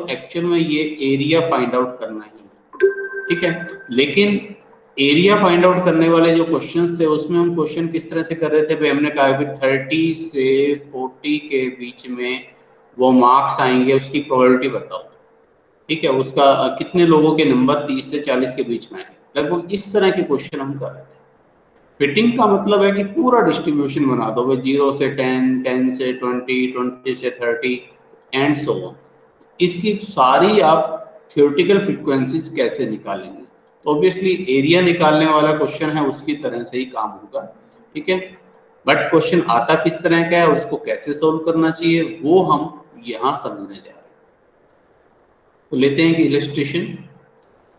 तो एक्चुअल में ये एरिया फाइंड आउट करना ही है, ठीक है। लेकिन एरिया फाइंड आउट करने वाले जो क्वेश्चंस थे उसमें हम क्वेश्चन किस तरह से कर रहे थे भाई, हमने कहा कि 30 से 40 के बीच में वो मार्क्स आएंगे, उसकी प्रोबेबिलिटी बताओ, ठीक है। उसका कितने लोगों के नंबर 30 से 40 के बीच में आएंगे, लगभग इस तरह के क्वेश्चन हम कर रहे थे। फिटिंग का मतलब है कि पूरा डिस्ट्रीब्यूशन बना दो भाई, 0 से 10, 10 से 20, 20 से 30 एंड सो ऑन। इसकी सारी आप थ्योरेटिकल फ्रीक्वेंसीज कैसे निकालेंगे, तो ऑब्वियसली एरिया निकालने वाला क्वेश्चन है उसकी तरह से ही काम होगा, ठीक है। बट क्वेश्चन आता किस तरह का है, उसको कैसे सोल्व करना चाहिए, वो हम यहाँ समझने जा रहे हैं। तो लेते हैं कि इलस्ट्रेशन,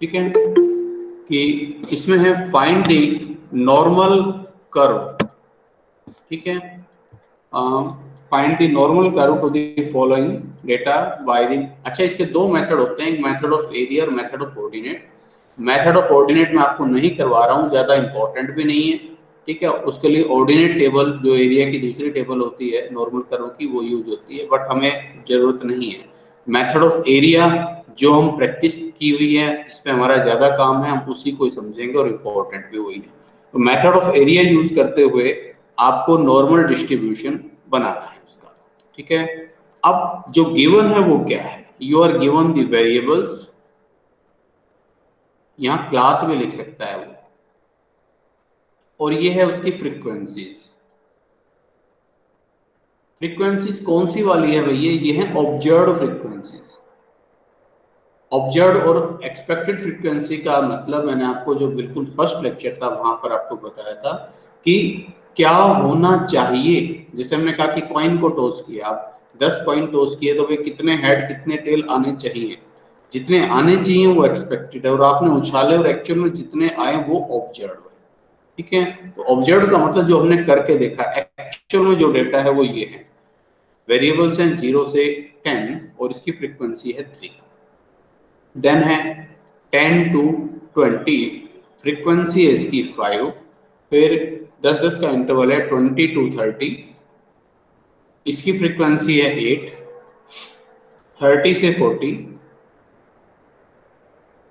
ठीक है, कि इसमें है फाइंड द नॉर्मल कर्व, ठीक है। Find the normal curve to the following data by the, अच्छा इसके दो मेथड होते हैं, एक मेथड ऑफ एरिया और method of coordinate. Method of coordinate मैं आपको नहीं करवा रहा हूँ, ज्यादा इंपॉर्टेंट भी नहीं है, ठीक है। उसके लिए ऑर्डिनेट टेबल जो एरिया की दूसरी टेबल होती है नॉर्मल कर्व की, वो यूज होती है, बट हमें जरूरत नहीं है। मेथड ऑफ एरिया जो हम प्रैक्टिस की हुई है, जिसपे हमारा ज्यादा काम है, हम उसी को समझेंगे और इम्पोर्टेंट भी वही है। तो मेथड ऑफ एरिया यूज करते हुए आपको नॉर्मल डिस्ट्रीब्यूशन बनाना है उसका, ठीक है। अब जो गिवन है वो क्या है, you are given the variables, यहाँ क्लास में लिख सकता है वो, और ये है उसकी फ्रीक्वेंसीज। फ्रीक्वेंसीज कौन सी वाली है भैया, ये है ऑब्जर्व्ड फ्रीक्वेंसीज। ऑब्जर्व्ड और एक्सपेक्टेड फ्रीक्वेंसी का मतलब मैंने आपको जो बिल्कुल फर्स्ट लेक्चर था वहां पर आपको बताया था कि क्या होना चाहिए। जैसे हमने कहा कि कॉइन को टॉस किया, आप 10 कॉइन टॉस किए तो भाई कितने हेड कितने टेल आने चाहिए, जितने आने चाहिए वो एक्सपेक्टेड है, और आपने उछाले और एक्चुअल में जितने आए वो ऑब्जर्व है, ठीक है। तो ऑब्जर्व का मतलब जो हमने करके देखा, एक्चुअल में जो डेटा है वो ये है। वेरिएबल्स हैं 0 से 10 और इसकी फ्रीक्वेंसी है 3। देन है 10 to 20, फ्रीक्वेंसी है इसकी 5। फिर 10-10 का इंटरवल है 20 to 30, इसकी फ्रीक्वेंसी है 8। 30 से 40,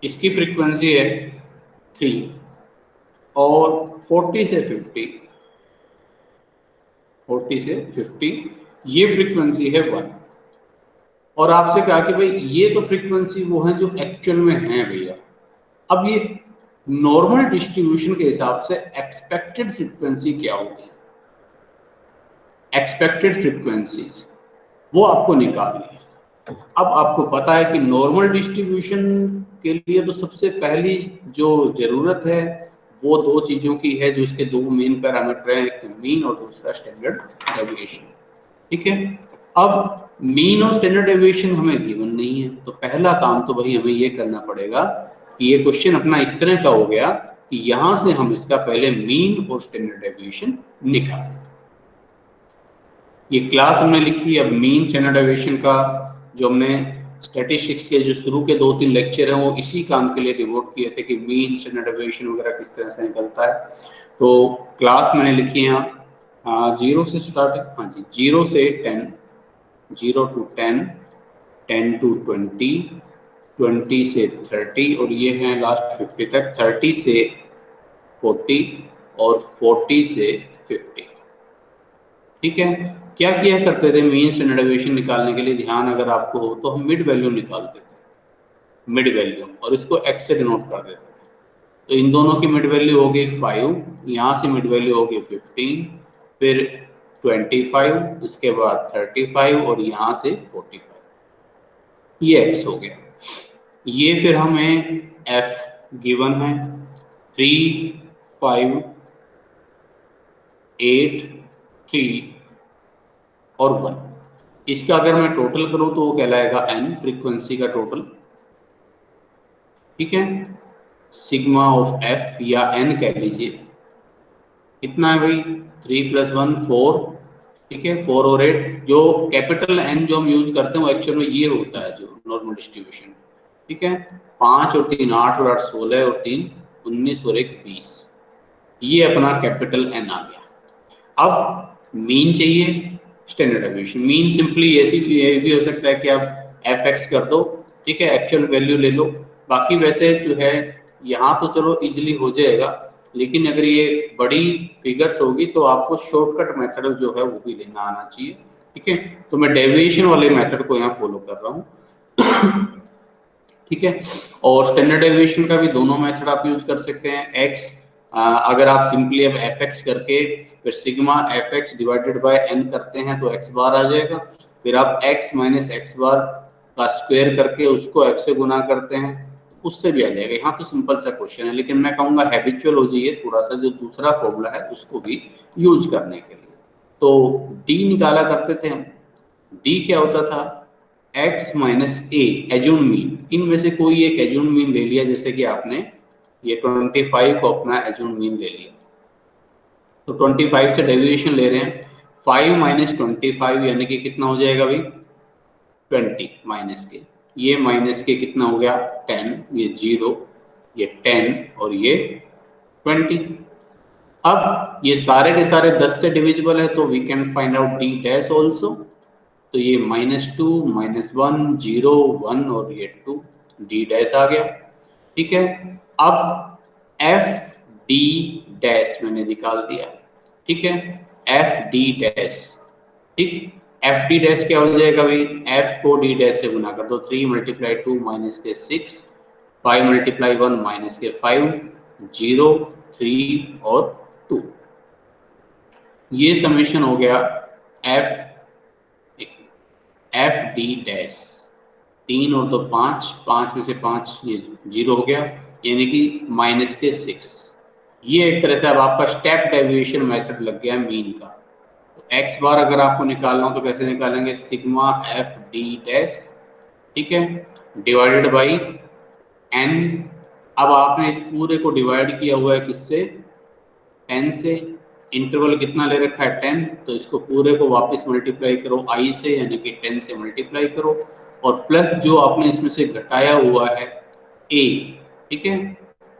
इसकी फ्रीक्वेंसी है 3। और 40 से 50, 40 से 50 ये फ्रीक्वेंसी है 1। और आपसे कहा कि भाई ये तो फ्रीक्वेंसी वो है जो एक्चुअल में है भैया। अब ये नॉर्मल डिस्ट्रीब्यूशन के हिसाब से एक्सपेक्टेड फ्रीक्वेंसी क्या होगी, एक्सपेक्टेड फ्रीक्वेंसीज वो आपको निकालनी है। अब आपको पता है कि नॉर्मल डिस्ट्रीब्यूशन के लिए तो सबसे पहली जो जरूरत है वो दो चीजों की है, जो इसके दो मेन पैरामीटर हैं, एक मीन और दूसरा स्टैंडर्ड डेविएशन, ठीक है। अब मीन और स्टैंडर्ड डेविएशन हमें गिवन नहीं है, तो पहला काम तो भाई हमें ये करना पड़ेगा कि ये क्वेश्चन अपना इस तरह का हो गया कि यहां से हम इसका पहले मीन और स्टैंडर्ड डेविएशन निकालें। ये क्लास हमने लिखी। अब मीन स्टैंडर्ड डेविएशन का जो हमने स्टैटिस्टिक्स के जो शुरू के 2-3 लेक्चर हैं वो इसी काम के लिए डिवोट किए थे कि मीन स्टैंडर्ड डेविएशन वगैरह किस तरह से निकलता है। तो क्लास मैंने लिखी है 0 से स्टार्ट है, हाँ जी, 0 से 10, 0 to 10, 10 to 20, 20 से 30 और ये है लास्ट 50 तक, 30 से 40 और 40 से 50, ठीक है। क्या किया करते थे मीन स्टैंडर्ड डेविएशन निकालने के लिए, ध्यान अगर आपको हो तो हम मिड वैल्यू निकालते थे, मिड वैल्यू, और इसको एक्स से डिनोट कर देते थे। तो इन दोनों की मिड वैल्यू हो गई 5, यहाँ से मिड वैल्यू हो गई 15, फिर 25, इसके बाद 35 और यहाँ से 45, ये एक्स हो गया। ये फिर हमें एफ गिवन है 3, 5, 8, 3 और 1। इसका अगर मैं टोटल करूं तो वो कहलाएगा एन, फ्रीक्वेंसी का टोटल, ठीक है। सिग्मा ऑफ एफ या एन कह लीजिए, कितना है भाई 3 + 1 4, ठीक है। 4 और 8, जो कैपिटल एन जो हम यूज करते हैं वो एक्चुअल में ये होता है जो नॉर्मल डिस्ट्रीब्यूशन, ठीक है। 5 और 3 8 और 8 16 और 3 19 और 1 20, ये अपना कैपिटल एन आ गया। अब मीन चाहिए, स्टैंडर्ड डेविएशन। मीन सिंपली ऐसी भी हो सकता है कि आप एफ एक्स कर दो ठीक है, एक्चुअल वैल्यू ले लो। बाकी वैसे जो है यहाँ तो चलो इजीली हो जाएगा, लेकिन अगर ये बड़ी फिगर्स होगी तो आपको शॉर्टकट मेथड जो है वो भी लेना आना चाहिए। ठीक है, तो मैं डेविएशन वाले मेथड को यहाँ फॉलो कर रहा हूँ। ठीक है, और स्टैंडर्ड डेविएशन का भी दोनों मेथड आप यूज कर सकते हैं। एक्स अगर आप सिंपली अब एफ एक्स करके फिर sigma F X divided by N करते हैं तो एक्स बार आ जाएगा। फिर आप एक्स माइनस एक्स बार का स्क्वायर करके उसको एफ से गुना करते हैं, उससे भी आ जाएगा। यहाँ तो सिंपल सा क्वेश्चन है, लेकिन मैं कहूँगा हैबिचुअल हो जाइए थोड़ा सा, जो दूसरा फॉर्मूला है उसको भी यूज करने के लिए। तो डी निकाला करते थे हम। डी क्या होता था, x माइनस ए एज्यूम मीन, इनमें से कोई एक एज्यूम मीन ले लिया, जैसे कि आपने ये 25 को अपना एज्यूम मीन ले लिया, तो 25 से डेविएशन ले रहे हैं, 5 माइनस 25 यानी कि कितना हो जाएगा भाई 20 माइनस के, ये माइनस के कितना हो गया 10, ये 0, ये 10 और ये 20। अब ये सारे के सारे 10 से डिविजिबल है, तो we can find out D dash also. तो ये -2 -1 0 1 और ये 2, डी डैश आ गया। ठीक है, अब एफ डी डैश मैंने निकाल दिया। ठीक है, एफ डी डैश, ठीक, एफ डी डैश क्या हो जाएगा भाई, एफ को डी डैश से गुना कर दो, 3 × 2 माइनस के 6, 5 × 1 माइनस के 5, 0 3 और 2। ये समेशन हो गया एफ डी डैश, 3 और 2 5, 5 में से 5 ये 0 हो गया, यानी कि माइनस के 6। ये एक तरह से अब आपका स्टेप डेविएशन मेथड लग गया मीन का। तो एक्स बार अगर आपको निकालना हो तो कैसे निकालेंगे, सिग्मा एफ डी डैश, ठीक है, डिवाइडेड बाई एन। अब आपने इस पूरे को डिवाइड किया हुआ है किससे, 10 से, इंटरवल कितना ले रखा है 10, तो इसको पूरे को वापस मल्टीप्लाई करो आई से, यानी कि 10 से मल्टीप्लाई करो, और प्लस जो आपने इसमें से घटाया हुआ है ए, ठीक है,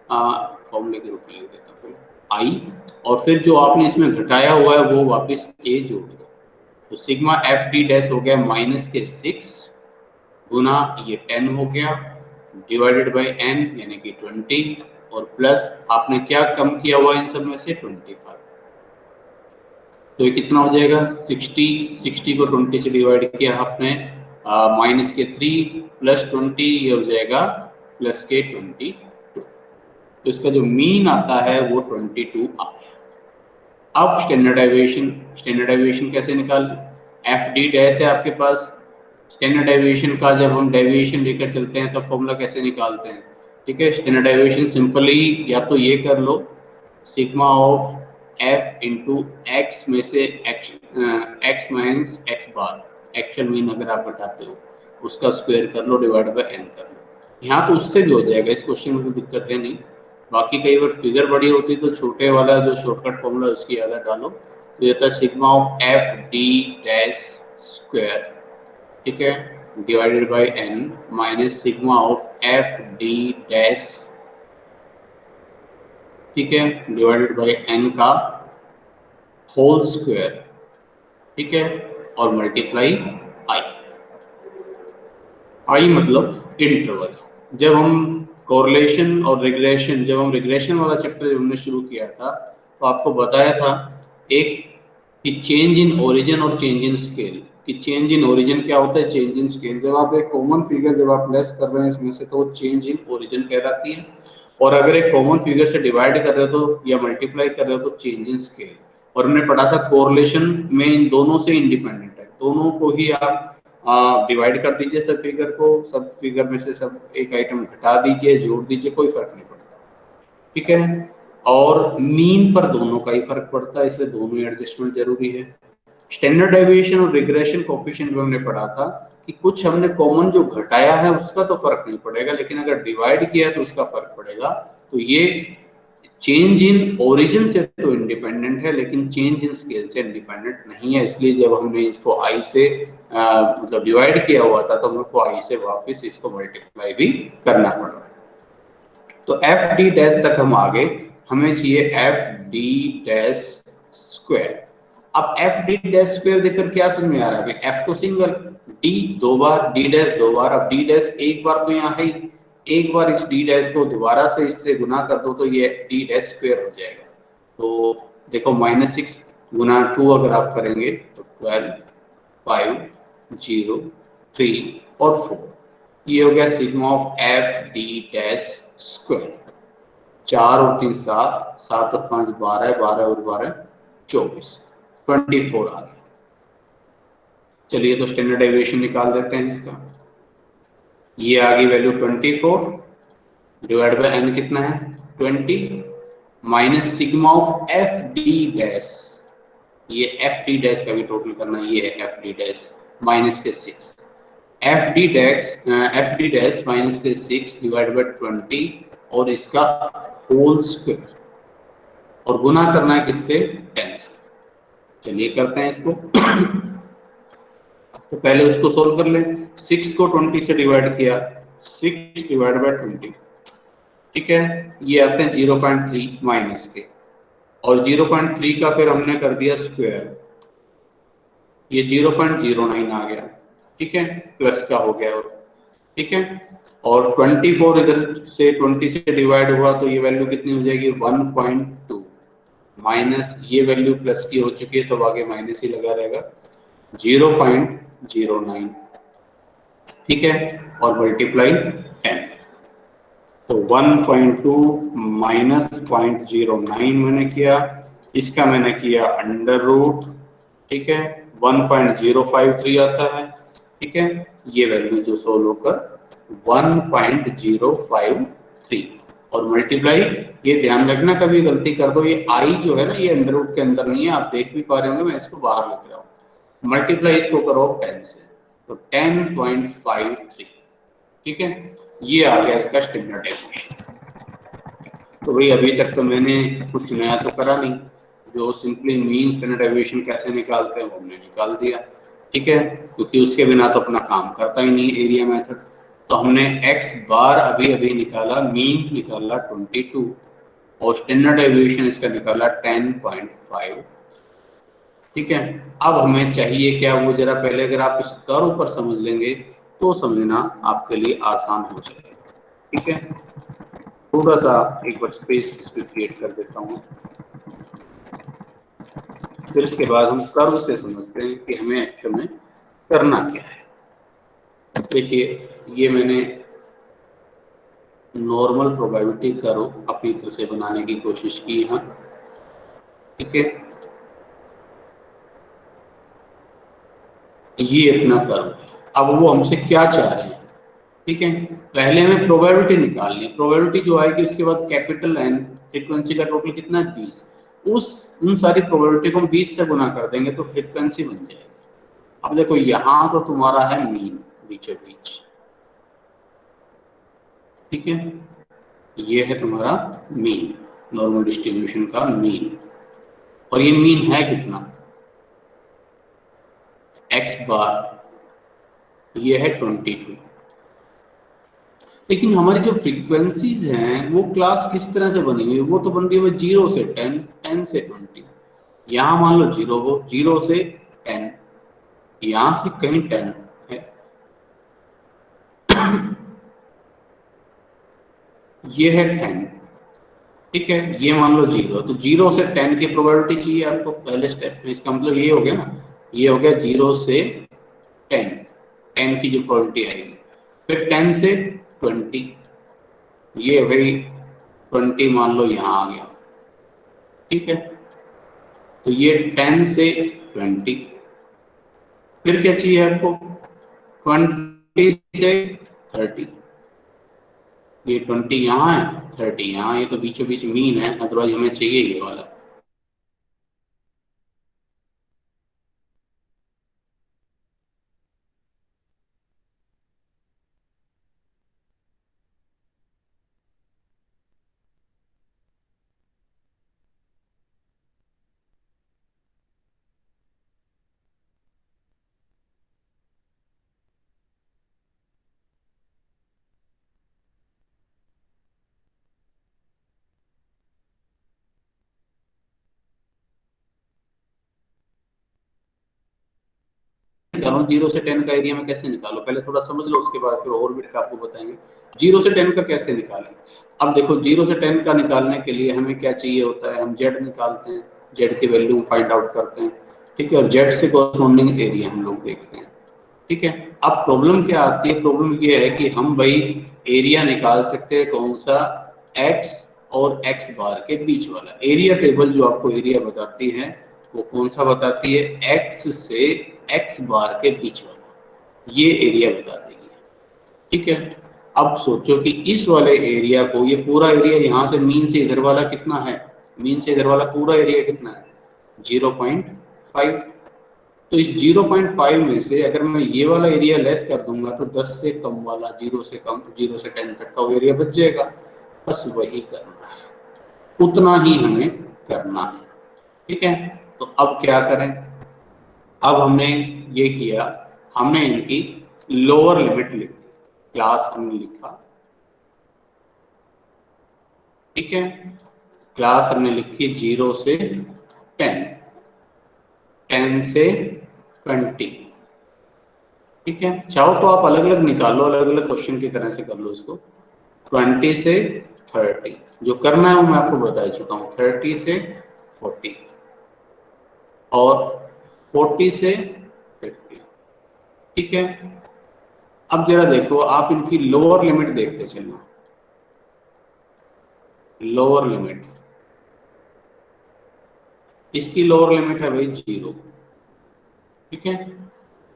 फॉर्मूले के रूप में लिख देता हूँ आई, और फिर जो आपने इसमें घटाया हुआ है वो वापस ए जोड़ दो। तो सिग्मा एफ डी डैश हो गया माइनस के 6 गुना ये 10 हो गया डिवाइडेड बाय एन यानी कि 20, और प्लस आपने क्या कम किया हुआ इन सब में से 25, तो ये कितना हो जाएगा 60 को 20 से डिवाइड किया आपने, माइनस के 3 प्लस 20, ये हो जाएगा प्लस के 22, तो इसका जो मीन आता है वो 22 आ गया। अब स्टैंडर्ड डेविएशन कैसे निकालें, एफ डी डैश है आपके पास, स्टैंडर्ड डेविएशन का जब हम डेविएशन लेकर चलते हैं तो फॉर्मूला कैसे निकालते हैं। ठीक है, स्टैंडर्ड डेविएशन सिंपली या तो ये कर लो, sigma of F into X में से X minus X bar, actual mean अगर आप घटाते हो उसका स्क्वायर कर लो डिवाइड बाय एन कर लो। यहाँ तो उससे भी हो जाएगा, इस क्वेश्चन में कोई दिक्कत है नहीं। बाकी कई बार फिगर बड़ी होती है तो छोटे वाला जो शॉर्टकट फॉर्मूला उसकी आदत डालो, तो ये था sigma of F D dash square, ठीक है, divided by N minus sigma of F D dash, ठीक है, डिवाइडेड बाय एन का होल स्क्वायर, ठीक है, और मल्टीप्लाई आई। आई मतलब इंटरवल। जब हम कोरिलेशन और रिग्रेशन, जब हम रिग्रेशन वाला चैप्टर जब हमने शुरू किया था तो आपको बताया था एक कि चेंज इन ओरिजिन और चेंज इन स्केल, कि चेंज इन ओरिजिन क्या होता है, चेंज इन स्केल। जब आप एक कॉमन फिगर जब आप लेस कर रहे हैं इसमें से तो वो चेंज इन ओरिजिन कहलाती है, और अगर एक कॉमन फिगर से डिवाइड कर रहे हो तो या मल्टीप्लाई कर रहे हो तो चेंज इन स्केल। और हमने पढ़ा था कोरिलेशन में इन दोनों से इंडिपेंडेंट है, दोनों को ही आप डिवाइड कर दीजिए सब फिगर को, सब फिगर में से सब एक आइटम घटा दीजिए जोड़ दीजिए, कोई फर्क नहीं पड़ता, ठीक है। और मीन पर दोनों का ही फर्क पड़ता है, इसलिए दोनों ही एडजस्टमेंट जरूरी है। स्टैंडर्ड डेविएशन और रिग्रेशन कोएफिशिएंट में हमने पढ़ा था कि कुछ हमने कॉमन जो घटाया है उसका तो फर्क नहीं पड़ेगा, लेकिन अगर डिवाइड किया तो उसका फर्क पड़ेगा। तो ये चेंज इन ओरिजिन से तो इंडिपेंडेंट है, लेकिन चेंज इन स्केल से इंडिपेंडेंट नहीं है, इसलिए जब हमने इसको आई से मतलब डिवाइड किया हुआ था तो हमको आई से वापस इसको मल्टीप्लाई भी करना पड़ा। तो एफ डी डैश तक हम आ गए, हमें चाहिए एफ डी डैश स्क्वायर। अब एफ डी डैश स्क्वायर देखकर क्या समझ में आ रहा है? एफ तो सिंगल, डी दो बार, डी डैश दो बार, अब डी डैश एक बार तो यहाँ है, एक बार इस डी डैश को दोबारा से इससे गुना कर दो तो ये डी डैश स्क्वायर हो जाएगा। तो देखो -6 गुना 2 अगर आप करेंगे तो 12, 5, 0, 3 और 4, ये हो गया sigma of F D dash square. 4 और 3 7, 7 और 5 12, 12 और 12 24, 24 आ गया। चलिए तो स्टैंडर्ड डेविएशन निकाल देते हैं इसका। ये आ गई वैल्यू 24 डिवाइड बाय एन कितना है 20 minus sigma of F D dash, ये एफ डी डैश का भी टोटल करना है, ये है एफ डी डैश माइनस के 6, एफ डी डैश माइनस के 6 डिवाइड बाय 20 और इसका होल स्क्वायर, और गुना करना है किससे 10 से। चलिए करते हैं इसको। तो पहले उसको सोल्व कर लें। 6 को 20 से डिवाइड किया, 6 डिवाइड बाय 20, ठीक है, ये आते हैं 0.3 माइनस के, और 0.3 का फिर हमने कर दिया स्क्वायर, ये 0.09 आ गया, ठीक है, प्लस का हो गया, और ठीक है, और 24 इधर से 20 से डिवाइड हुआ तो ये वैल्यू कितनी हो जाएगी 1.2 माइनस, ये वैल्यू प्लस की हो चुकी है तो आगे माइनस ही लगा रहेगा 0.09, ठीक है, और मल्टीप्लाई 10, तो 1.2 माइनस 0.09 मैंने किया, इसका मैंने किया अंडर रूट, ठीक है, 1.053 आता है, ठीक है, ये वैल्यू जो सोल्व होकर 1.053, और मल्टीप्लाई, ये ध्यान रखना कभी गलती कर दो, ये आई जो है ना ये अंडर रूट के अंदर नहीं है, आप देख भी पा रहे होंगे, मैं इसको बाहर लिख रहा हूँ, मल्टीप्लाई इसको करो 10 से, तो 10.53, ठीक है, ये आ गया इसका स्टैंडर्ड डेविएशन। तो भाई अभी तक तो मैंने कुछ नया तो करा नहीं, जो सिंपली मीन स्टैंडर्ड डेविएशन कैसे निकालते हैं वो हमने निकाल दिया, ठीक है, क्योंकि उसके बिना तो अपना काम करता ही नहीं एरिया मेथड। तो हमने एक्स बार अभी अभी निकाला, मीन निकाला 22 और स्टैंडर्ड डेविएशन इसका निकाला 10.5, ठीक है। अब हमें चाहिए क्या, वो जरा पहले अगर आप इस कर्व पर समझ लेंगे तो समझना आपके लिए आसान हो जाएगा, ठीक है। थोड़ा सा एक बार स्पेस इसमें क्रिएट कर देता हूँ, फिर उसके बाद हम कर्व से समझते हैं कि हमें एक्चुअल में करना क्या है। देखिए ये मैंने नॉर्मल प्रोबेबिलिटी कर्व अपनी तरफ से बनाने की कोशिश की है, ठीक है, ये अपना कर्व है। अब वो हमसे क्या चाह रहे हैं, ठीक है, पहले हमें प्रोबेबिलिटी निकालनी है, प्रोबेबिलिटी जो आएगी उसके बाद कैपिटल एन, फ्रीक्वेंसी का टोटल कितना है 20, उन सारी प्रोबेबिलिटी को हम 20 से गुना कर देंगे तो फ्रीक्वेंसी बन जाएगी। अब देखो यहाँ तो तुम्हारा है मीन बीचों बीच, ठीक है, ये है तुम्हारा मीन, नॉर्मल डिस्ट्रीब्यूशन का मीन, और ये मीन है कितना एक्स बार, ये है 22। लेकिन हमारी जो फ्रीक्वेंसीज हैं वो क्लास किस तरह से बनी हुई है, वो तो बन रही है 0 से 10, 10 से 20, यहाँ मान लो 0 हो, 0 से 10, यहाँ से कहीं 10 है, ये है 10, ठीक है, ये मान लो 0, तो 0 से 10 की प्रोबेबिलिटी चाहिए आपको पहले स्टेप में, इसका मतलब ये हो गया ना, ये हो गया 0 से 10, 10 की जो प्रोबेबिलिटी आएगी, फिर 10 से 20, ये भाई 20 मान लो यहाँ आ गया, ठीक है, तो ये 10 से 20, फिर क्या चाहिए आपको 20 से 30, ये 20 यहाँ है 30 यहाँ, ये तो बीचों बीच मीन है, अदरवाइज हमें चाहिए ये वाला। निकालो 0 से 10 का एरिया में कैसे निकालो, पहले थोड़ा समझ लो, उसके बाद फिर और भी आपको बताएंगे 0 से 10 का कैसे निकालें। अब देखो 0 से 10 का निकालने के लिए हमें क्या चाहिए होता है, हम z निकालते हैं, z की वैल्यू फाइंड आउट करते हैं, ठीक है, और z से कॉरस्पॉन्डिंग एरिया हम लोग देखते हैं, ठीक है। अब प्रॉब्लम क्या आती है, प्रॉब्लम ये है कि हम भाई एरिया निकाल सकते हैं कौन सा, x और x बार के बीच वाला एरिया। टेबल जो आपको एरिया बताती है वो कौन सा बताती है, x से x बार के बीच वाला, ये एरिया बता देगी, ठीक है। अब सोचो कि इस वाले एरिया को, ये पूरा एरिया यहाँ से मीन से इधर वाला कितना है, मीन से इधर वाला पूरा एरिया कितना है 0.5, तो इस 0.5 में से अगर मैं ये वाला एरिया लेस कर दूंगा तो 10 से कम वाला, 0 से कम, 0 से 10 तक का वो एरिया बच जाएगा, बस वही करना है, उतना ही हमें करना है, ठीक है। तो अब क्या करें, अब हमने ये किया, हमने इनकी लोअर लिमिट लिख दी, क्लास हमने लिखा, ठीक है, क्लास हमने लिखी 0 से 10, 10 से 20, ठीक है। चाहो तो आप अलग अलग निकालो, अलग अलग क्वेश्चन की तरह से कर लो इसको, 20 से 30, जो करना है वो मैं आपको बता चुका हूँ, 30 से 40 और 40 से 50, ठीक है। अब जरा देखो, आप इनकी लोअर लिमिट देखते चलना, लोअर लिमिट, इसकी लोअर लिमिट है भाई 0, ठीक है।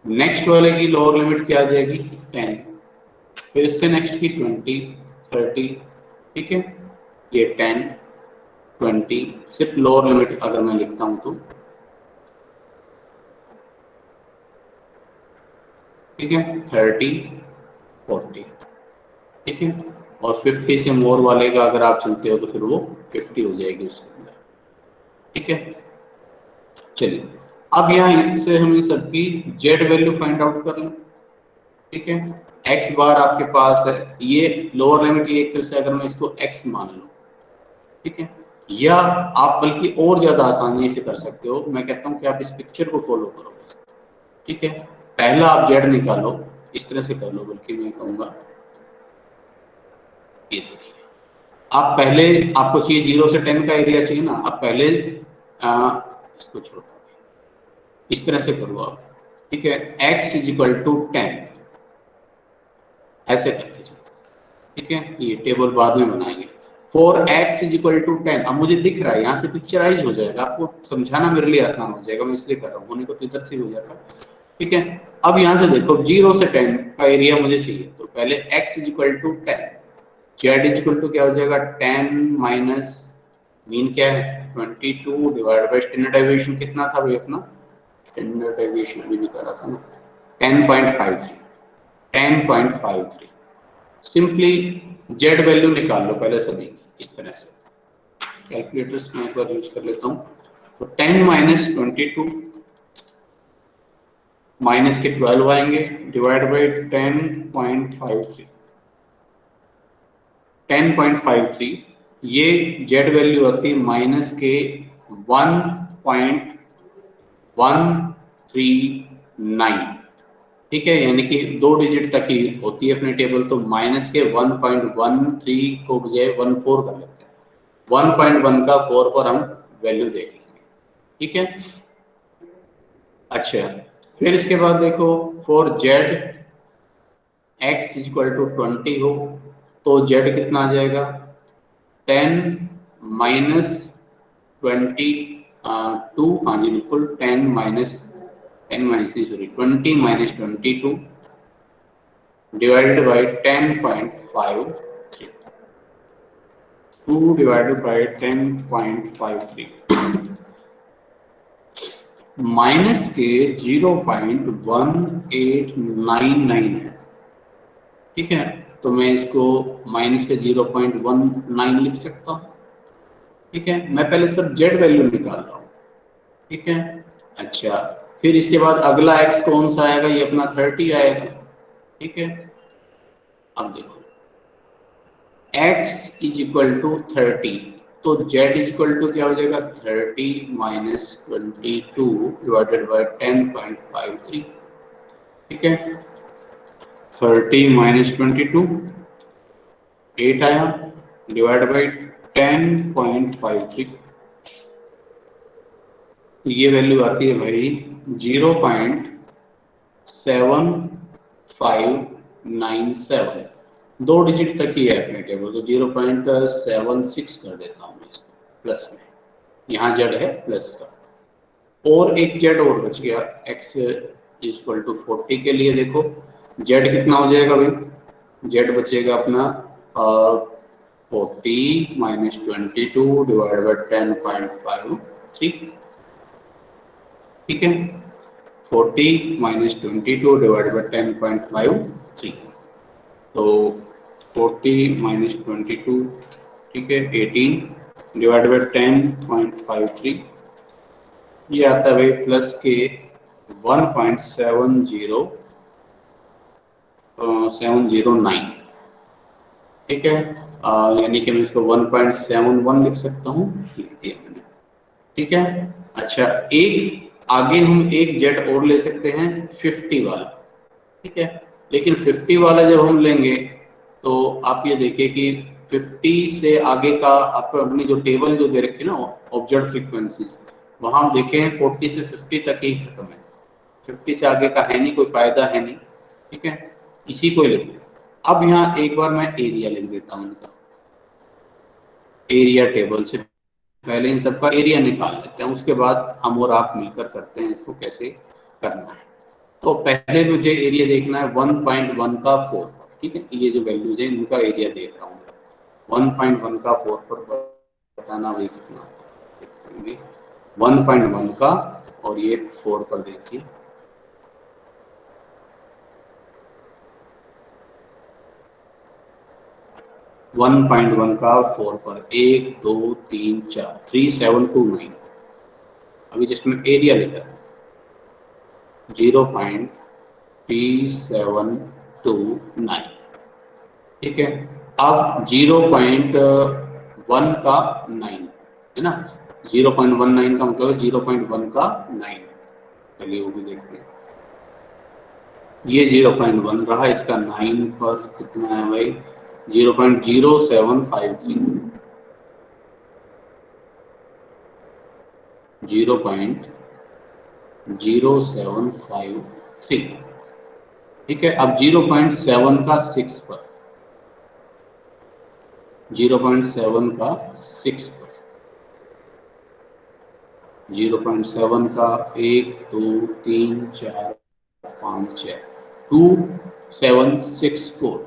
नेक्स्ट वाले की लोअर लिमिट क्या आ जाएगी 10, फिर इससे नेक्स्ट की 20, 30, ठीक है, ये 10, 20, सिर्फ लोअर लिमिट अगर मैं लिखता हूं तो, ठीक है, 30, 40, ठीक है, और 50 से मोर वाले का अगर आप चलते हो तो फिर वो 50 हो जाएगी उसके अंदर, ठीक है। चलिए अब यहाँ से हम इन सबकी जेड वैल्यू फाइंड आउट कर लें, ठीक है। एक्स बार आपके पास है, ये लोअर लिमिट की एक तरह से अगर मैं इसको एक्स मान लूं, ठीक है, या आप बल्कि और ज्यादा आसानी से कर सकते हो, मैं कहता हूं कि आप इस पिक्चर को फॉलो करो, ठीक है। पहला आप जेड निकालो, इस तरह से कर लो, बल्कि मैं कहूंगा ये देखिए, आप पहले, आपको चाहिए 0 से 10 का एरिया चाहिए ना, आप पहले इसको छोड़ो, इस तरह से करो आप, ठीक है, x इज इक्वल टू 10, ऐसे करके चलो, ठीक है, ये टेबल बाद में बनाएंगे, for x is equal to 10, अब मुझे दिख रहा है यहाँ से पिक्चराइज हो जाएगा, आपको समझाना मेरे लिए आसान हो जाएगा, मैं इसलिए कर रहा हूँ, होने को तो इधर से हो जाएगा, ठीक है। अब यहाँ से देखो 0 से 10 का एरिया मुझे चाहिए, तो पहले x is equal to 10, z is equal to क्या हो जाएगा 10 माइनस मीन क्या है 22 डिवाइड बाय स्टैंडर्ड डेविएशन कितना था भाई अपना, स्टैंडर्ड डेविएशन भी निकाला था ना 10.53, 10.53, सिंपली जेड वैल्यू निकाल लो पहले सभी की, इस तरह से कैलकुलेटर्स में एक बार यूज कर लेता हूँ, तो 10 माइनस 22 माइनस के 12 आएंगे डिवाइड बाई 10.53, 10.53, ये जेड वैल्यू आती है माइनस के 1.139, ठीक है, यानी कि 2 डिजिट तक ही होती है अपनी टेबल, तो माइनस के 1.13 को बजाय 14 कर लेते हैं, 1.1 का 4 पर हम वैल्यू देख लेंगे, ठीक है। अच्छा, फिर इसके बाद देखो for Z X is equal to 20 हो, तो जेड कितना आ जाएगा 10 माइनस 22, हाँ जी बिल्कुल 10 minus, 10 minus sorry 20 minus 22 divided by 10.53, 2 divided by 10.53 minus के 0.1899 है, ठीक है, तो मैं इसको माइनस के 0.19 लिख सकता हूँ, ठीक है। मैं पहले सब जेड वैल्यू निकाल रहा हूँ, ठीक है। अच्छा, फिर इसके बाद अगला x कौन सा आएगा, ये अपना 30 आएगा, ठीक है। अब देखो x इज इक्वल टू 30, तो z इज इक्वल टू क्या हो जाएगा 30 माइनस 22 डिवाइडेड बाई 10.53, ठीक है, 30 माइनस 22 8 आया, डिवाइड बाई 10.53, तो ये वैल्यू आती है भाई 0.7597, 2 डिजिट तक ही है अपने टेबल, तो 0.76 कर देता हूँ इसको प्लस में, यहाँ जेड है प्लस का, और एक जेड और बच गया x इक्वल टू 40 के लिए। देखो जेड कितना हो जाएगा भाई, जेड बचेगा अपना 40 माइनस 22 डिवाइड बाई 10.5, ठीक है, 40 माइनस 22 डिवाइड बाई 10.53, तो 40 माइनस 22, ठीक है, 18 डिवाइड बाई 10.53, ये आता है भाई प्लस के 1.709, ठीक है, यानी कि मैं इसको 1.71 लिख सकता हूँ, लिख दिया मैंने, ठीक है। अच्छा, एक आगे हम एक जेड और ले सकते हैं 50 वाला, ठीक है, लेकिन 50 वाला जब हम लेंगे तो आप ये देखिए कि 50 से आगे का आपको अपनी जो टेबल जो दे रखी है ना ऑब्जर्व फ्रीक्वेंसीज, वहां हम देखें 40 से 50 तक ही खत्म है, 50 से आगे का है नहीं, कोई फायदा है नहीं, ठीक है, इसी को लिखते हैं। अब यहाँ एक बार मैं एरिया लिख देता हूँ इनका, एरिया टेबल से पहले इन सबका एरिया निकाल लेते हैं, उसके बाद हम और आप मिलकर करते हैं इसको कैसे करना है। तो पहले मुझे एरिया देखना है 1.1 का 4, ठीक है, ये जो वैल्यूज है इनका एरिया देख रहा हूँ, 1.1 का 4 पर बताना भी कितना, 1.1 का और ये 4 पर देखिए, 1.1 का 4 पर 1 2 3 4 3729, अभी जस्ट मैं एरिया लिखा है 0.3729, ठीक है। अब 0.1 का 9 है ना, 0.19 का मतलब 0.1 का 9, चलिए वो भी देखते हैं, ये 0.1 रहा, इसका 9 पर कितना है भाई 0.0753, 0.0753, ठीक है। अब 0.7 का 6 पर, 0.7 का 6 पर, 0.7 का 1 2 3 4 5 6 2764,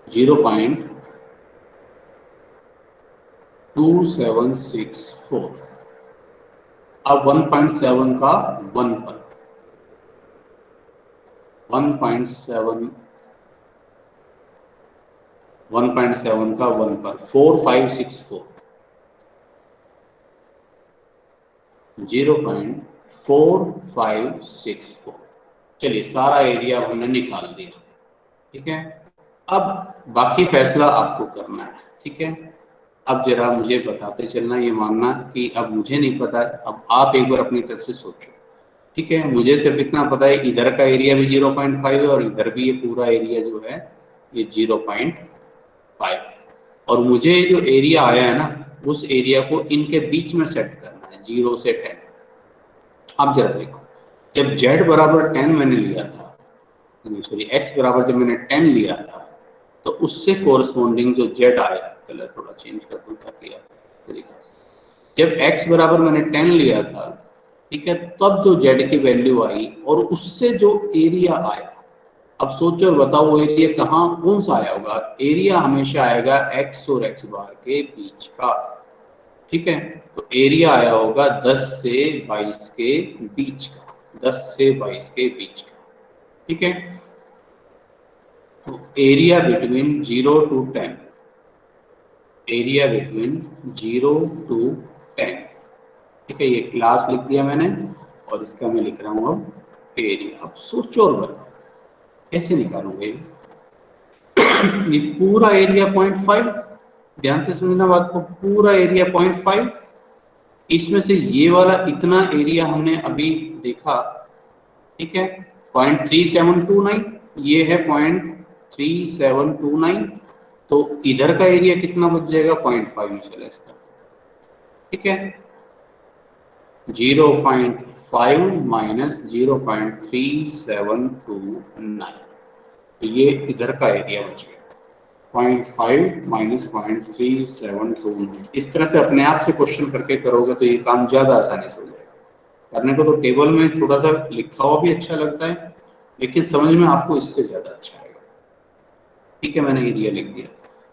0.2764। अब 1.7 का 1 पर, 1.7 का 1 पर 4564, 0.4564। चलिए सारा एरिया हमने निकाल दिया, ठीक है। अब बाकी फैसला आपको करना है, ठीक है। अब जरा मुझे बताते चलना, ये मानना कि अब मुझे नहीं पता है, अब आप एक बार अपनी तरफ से सोचो, ठीक है। मुझे सिर्फ इतना पता है इधर का एरिया भी 0.5 है और इधर भी ये पूरा एरिया जो है ये 0.5 है, और मुझे जो एरिया आया है ना उस एरिया को इनके बीच में सेट करना है 0 से 10। अब जरा देखो, जब z बराबर 10 मैंने लिया था, सॉरी x बराबर जब मैंने 10 लिया था, तो उससे कोरस्पॉन्डिंग जो z आया, कलर थोड़ा चेंज कर दूं ताकि तरीका से, जब x बराबर मैंने 10 लिया था, ठीक है, तब जो z की वैल्यू आई और उससे जो एरिया आया, अब सोचो और बताओ वो एरिया कहाँ कौन सा आया होगा, एरिया हमेशा आएगा x और x बार के बीच का, ठीक है। तो एरिया आया होगा 10 से 22 के बीच का, 10 से 22 के बीच का, ठीक है। तो area between 0 to 10, area between 0 to 10, ठीक है, ये क्लास लिख दिया मैंने और इसका मैं लिख रहा हूँ अब एरिया। अब सोचो और बताओ कैसे निकालूंगे ये पूरा एरिया 0.5, ध्यान से समझना बात को, पूरा एरिया 0.5, इसमें से ये वाला इतना एरिया हमने अभी देखा, ठीक है, 0.3729, ये है 0.3729, तो इधर का एरिया कितना बच जाएगा 0.5 में चला इसका, ठीक है, 0.5 माइनस 0.3729, तो ये इधर का एरिया बच गया 0.5 माइनस 0.3729। इस तरह से अपने आप से क्वेश्चन करके करोगे तो ये काम ज्यादा आसानी से हो जाएगा। करने को तो टेबल में थोड़ा सा लिखा हुआ भी अच्छा लगता है, लेकिन समझ में आपको इससे ज्यादा अच्छा आएगा। ठीक है, मैंने एरिया लिख दिया।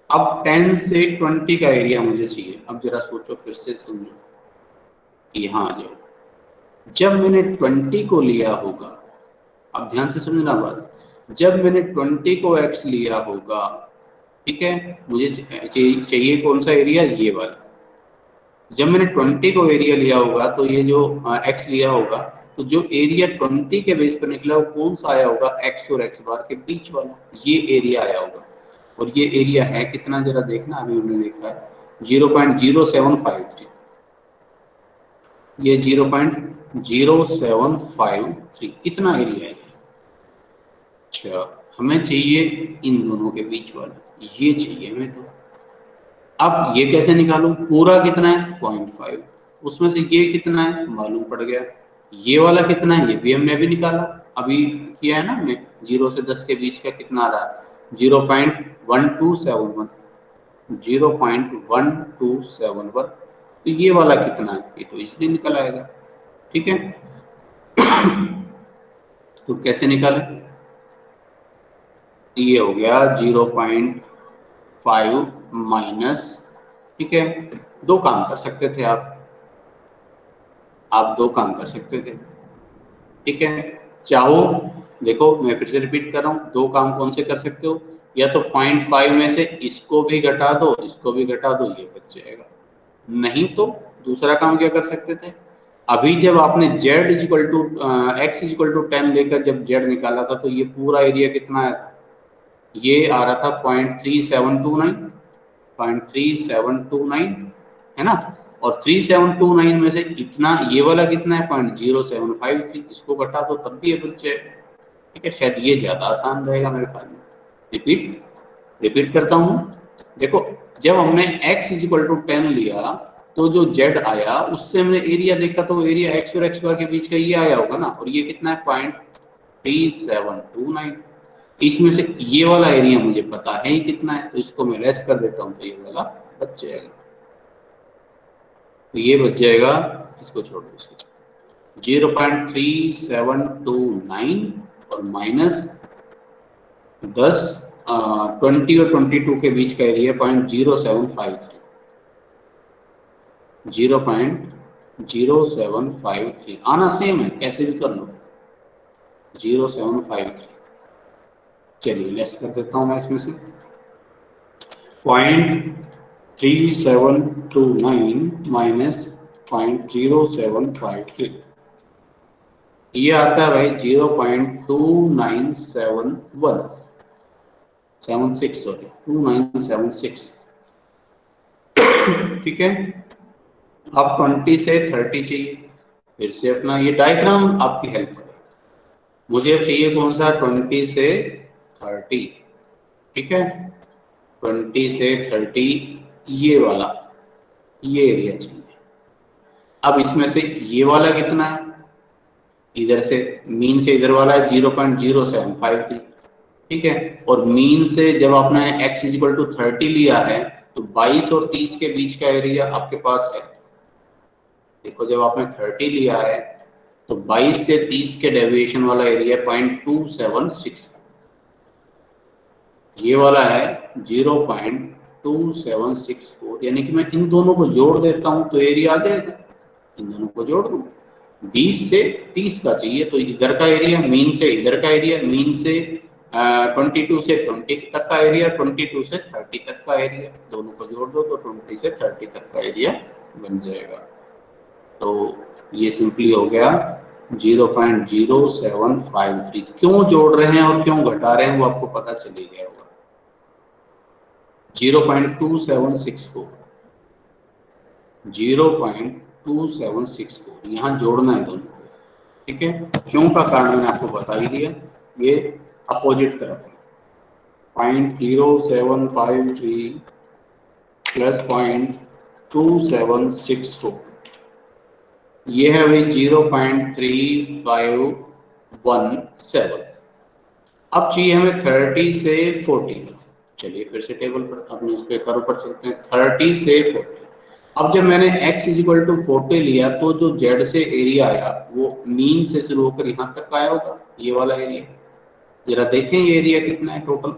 अब 10 से 20 का एरिया मुझे चाहिए। अब जरा सोचो, फिर से समझो, यहाँ आ जाओ। जब मैंने 20 को लिया होगा, अब ध्यान से समझना बात, जब मैंने 20 को x लिया होगा, ठीक है, मुझे चाहिए कौन सा एरिया, ये वाला। जब मैंने 20 को एरिया लिया होगा तो ये जो x लिया होगा, तो जो एरिया 20 के बेस पर निकला वो कौन सा आया होगा, x और x बार के बीच वाला, ये एरिया आया होगा। और ये एरिया है कितना, जरा देखना, अभी हमने देखा है 0.0753, ये 0.0753 इतना एरिया है। अच्छा, हमें चाहिए इन दोनों के बीच वाला, ये चाहिए हमें। तो अब ये कैसे निकालूं, पूरा कितना है 0.5, उसमें से ये कितना है मालूम पड़ गया, ये वाला कितना है ये भी हमने अभी निकाला, अभी किया है ना हमने, 0 से 10 के बीच का कितना आ रहा है 0.1271, 0.1271, तो ये वाला कितना है, ये तो इसलिए निकल आएगा। ठीक है, तो कैसे निकालें, ये हो गया 0.5 माइनस, ठीक है, दो काम कर सकते थे आप दो काम कर सकते थे, ठीक है, चाहो, देखो मैं फिर से रिपीट कर रहा हूँ, दो काम कौन से कर सकते हो, या तो 0.5 में से इसको भी घटा दो, इसको भी घटा दो, ये बच जाएगा। नहीं तो दूसरा काम क्या कर सकते थे, अभी जब आपने z equal to x equal to 10 लेकर जब z निकाला था, तो ये पूरा एरिया कितना है, ये आ रहा था 0.3729, 0.3729 है ना, और 3729 में से इतना, ये वाला कितना है 0.0753, इसको घटा दो तब भी ये बच जाएगा। ठीक है, शायद ये ज्यादा आसान रहेगा मेरे ख्याल में। रिपीट करता हूँ, देखो जब हमने x इक्वल टू 10 लिया तो जो z आया उससे हमने एरिया देखा, तो एरिया x और x बार के बीच का ये आया होगा ना, और ये कितना है 0.3729, इसमें से ये वाला एरिया मुझे पता है ही कितना है, तो इसको मैं लेस कर देता हूँ, तो ये वाला बच जाएगा, तो ये बच जाएगा, इसको छोड़ दो, इसको 0.3729 और माइनस 10, 20 और 22 के बीच का एरिया 0.0753, 0.0753 आना सेम है, कैसे भी कर लो 0.753। चलिए लेस कर देता हूं मैं इसमें से 0.3729 माइनस 0.0753, ये आता है भाई 0.2976, सॉरी 2976। ठीक है, अब 20 से 30 चाहिए, फिर से अपना ये डायग्राम आपकी हेल्प करेगा। मुझे चाहिए कौन सा, 20 से 30, ठीक है, 20 से 30 ये वाला, ये एरिया चाहिए। अब इसमें से ये वाला कितना है, इधर से मीन से इधर वाला है 0.0753, ठीक है, और मीन से जब आपने x इक्वल टू 30 लिया है तो 22 और 30 के बीच का एरिया आपके पास है। देखो जब आपने 30 लिया है तो 22 से 30 के डेविएशन वाला एरिया 0.276, ये वाला है 0.2764, यानी कि मैं इन दोनों को जोड़ देता हूं तो एरिया आ जाएगा, इन दोनों को जोड़ दूं, 20 से 30 का चाहिए, तो इधर का एरिया मीन से इधर का एरिया, मीन से 22 से 20 तक का एरिया, 22 से 30 तक का एरिया, दोनों को जोड़ दो तो 20 से 30 तक का एरिया बन जाएगा। तो ये सिंपली हो गया 0.0753। क्यों जोड़ रहे हैं और क्यों घटा रहे हैं वो आपको पता चली गया होगा। 0.2764, 0.2764 यहाँ जोड़ना है दोनों, ठीक है। क्यों का कारण मैंने आपको बता ही दिया, ये अपोजिट तरफ है। 0.0753 प्लस 0.2764 ये है वही 0.3517। अब चाहिए हमें 30 से 40। चलिए फिर से टेबल पर अपने उस पेपर ऊपर चलते हैं। 30 से 40। अब जब मैंने x इक्वल टू 40 लिया तो जो z से एरिया आया वो मीन से शुरू होकर यहाँ तक आया होगा, ये वाला एरिया। जरा देखें ये एरिया कितना है टोटल।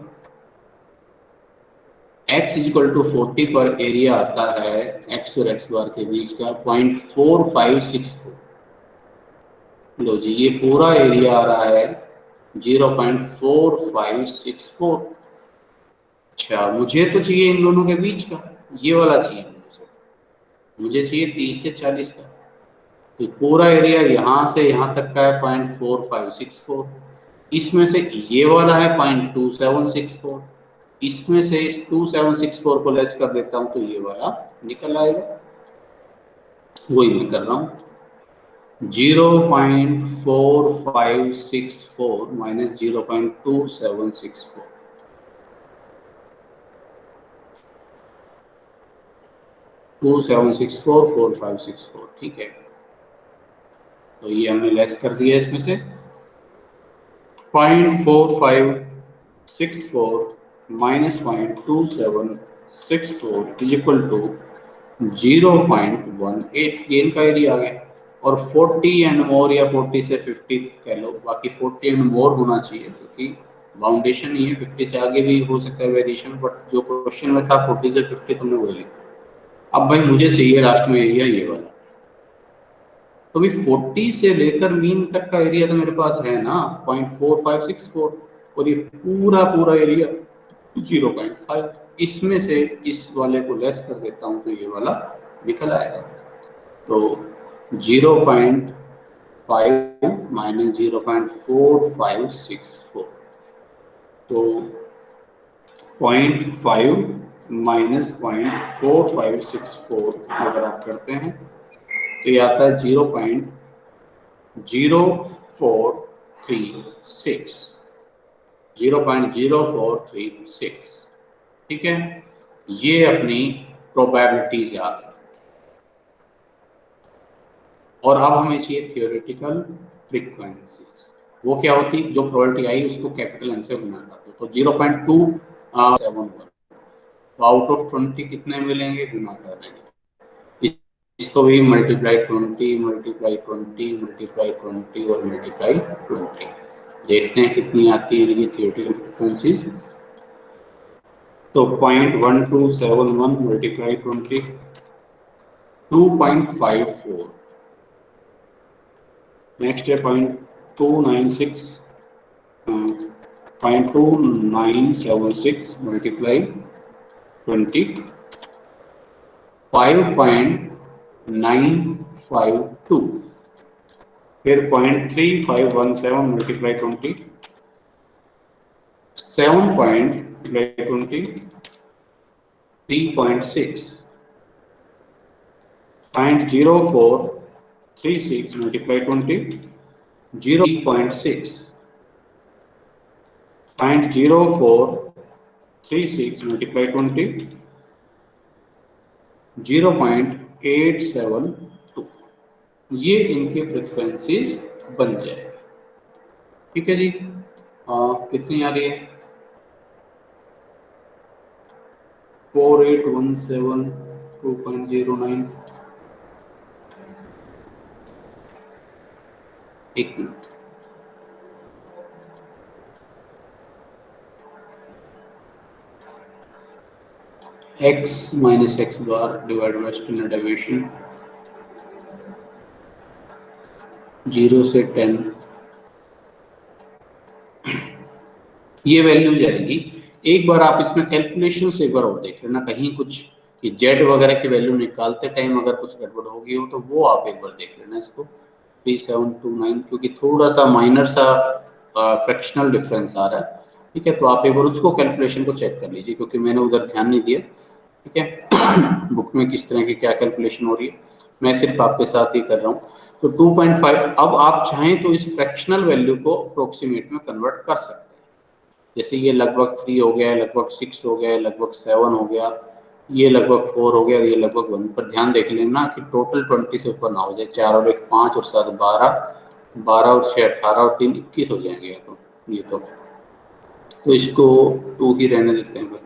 x इक्वल टू 40 पर एरिया आता है x और x बार के बीच का 0.4564। लो जी ये पूरा एरिया आ रहा है 0.4564। अच्छा मुझे तो चाहिए इन दोनों के बीच का, ये वाला चाहिए मुझे चाहिए 30 से 40 का। तो पूरा एरिया यहाँ से यहाँ तक का है 0.4564। इसमें से ये वाला है 0.2764। इसमें से इस 2764 को लेस कर देता हूँ तो ये वाला निकल आएगा, वही मैं कर रहा हूँ। 0.4564 माइनस 0.2764, 2764 ठीक है। तो ये हमने लेस कर दिया इसमें से 0.4564 माइनस 0.2764 इज इक्वल टू 0.18। ये इनका एरिया आ गया। और 40 एंड मोर या 40 से 50 कह लो, बाकी 40 एंड मोर होना चाहिए क्योंकि बाउंडेशन ही है। 50 से आगे भी हो सकता है वेरिएशन, बट जो क्वेश्चन में था 40 से 50 तुमने वही लिखा। अब भाई मुझे चाहिए लास्ट में एरिया ये वाला। तो भी 40 से लेकर मीन तक का एरिया तो मेरे पास है ना 0.4564, और ये पूरा पूरा एरिया 0.5। इसमें से इस वाले को लेस कर देता हूँ तो ये वाला निकल आएगा। तो 0.5 माइनस 0.4564, तो 0.5 माइनस 0.4564 अगर आप करते हैं तो ये आता है 0.0436, 0.0436, ठीक है। ये अपनी प्रोबेबिलिटीज याद है। और अब हमें चाहिए थियोरेटिकल फ्रीक्वेंसीज। वो क्या होती, जो प्रोबेबिलिटी आई उसको कैपिटल एन से गुना कर दो। तो 0.271, तो आउट ऑफ 20 कितने मिलेंगे, गुना कर देंगे। इसको भी मल्टीप्लाई 20 मल्टीप्लाई 20 मल्टीप्लाई 20 और मल्टीप्लाई 20, देखते हैं कितनी आती है इनकी थियोरेटिकल फ्रीक्वेंसीज। तो 0.1271 मल्टीप्लाई 20 2.54। नेक्स्ट है 0.296 0.2976 मल्टीप्लाई 20 5.952। फिर 0.3517 मल्टीप्लाई 20 7.20 3.6 0.0436 multiply 20 0.6 0.0436 multiply 20 0.872। ये इनके फ्रीक्वेंसीज बन जाए, ठीक है जी। कितनी आ रही है 4817 2.09। एक minute, x minus X bar divide by standard deviation 0 से 10, ये वैल्यू जाएगी। एक बार आप इसमें कैलकुलेशन से एक बार और देख लेना, कहीं कुछ कि जेड वगैरह की वैल्यू निकालते टाइम अगर कुछ गड़बड़ हो गई हो तो वो आप एक बार देख लेना इसको। 3729, क्योंकि थोड़ा सा माइनर सा फ्रैक्शनल डिफरेंस आ रहा है, ठीक है। तो आप एक बार उसको कैलकुलेशन को चेक कर लीजिए, क्योंकि मैंने उधर ध्यान नहीं दिया, ठीक है। बुक में किस तरह की क्या कैलकुलेशन हो रही है। मैं सिर्फ आपके साथ ही कर रहा हूँ। तो 2.5, अब आप चाहें तो इस फ्रैक्शनल वैल्यू को अप्रोक्सीमेट में कन्वर्ट कर सकते हैं। जैसे ये लगभग 3 हो गया, लगभग 6 हो गया, लगभग 7 हो गया, ये लगभग 4 हो गया, ये लगभग 1। पर ध्यान देख लेना कि टोटल 20 से ऊपर ना हो जाए। 4 और 1 5 और 7 12, 12 और 6 18 और 3 21 हो जाएंगे। ये तो इसको 2 ही रहने देते हैं,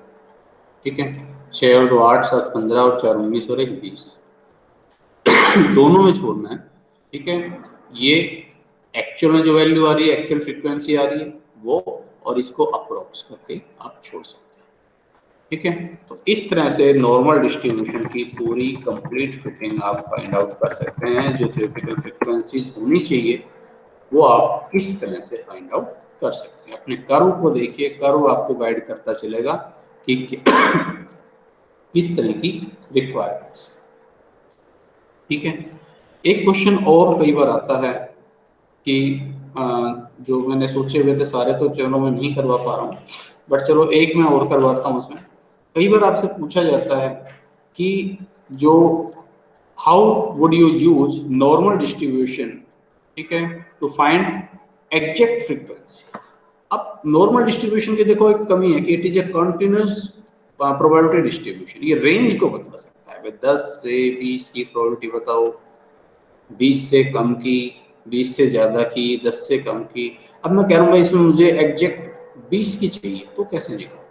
ठीक है। 6 और 2 8, 7 15 और 4 19 और 1 20 दोनों में छोड़ना है, ठीक है। ये एक्चुअल में जो वैल्यू आ रही है, एक्चुअल फ्रीक्वेंसी आ रही है वो, और इसको अप्रोक्स करके आप छोड़ सकते हैं, ठीक है। तो इस तरह से नॉर्मल डिस्ट्रीब्यूशन की पूरी कंप्लीट फिटिंग आप फाइंड आउट कर सकते हैं। जो थ्योरेटिकल फ्रीक्वेंसीज होनी चाहिए वो आप इस तरह से फाइंड आउट कर सकते हैं। अपने कर्व को देखिए, कर्व आपको गाइड करता चलेगा कि किस तरह की रिक्वायरमेंट्स, ठीक है। एक क्वेश्चन और कई बार आता है कि जो मैंने सोचे हुए थे सारे तो चलो मैं नहीं करवा पा रहा हूँ, बट चलो एक मैं और करवाता हूँ। उसमें कई बार आपसे पूछा जाता है कि जो how would you use normal distribution, ठीक है, टू फाइंड एग्जैक्ट फ्रीक्वेंसी। अब नॉर्मल डिस्ट्रीब्यूशन की देखो एक कमी है कि it is a continuous probability distribution. ये रेंज को बता सकता है, 10 से 20 की प्रोबेबिलिटी बताओ, 20 से कम की, 20 से ज्यादा की, 10 से कम की। अब मैं कह रहा हूँ भाई इसमें मुझे एग्जैक्ट 20 की चाहिए, तो कैसे निकालूं,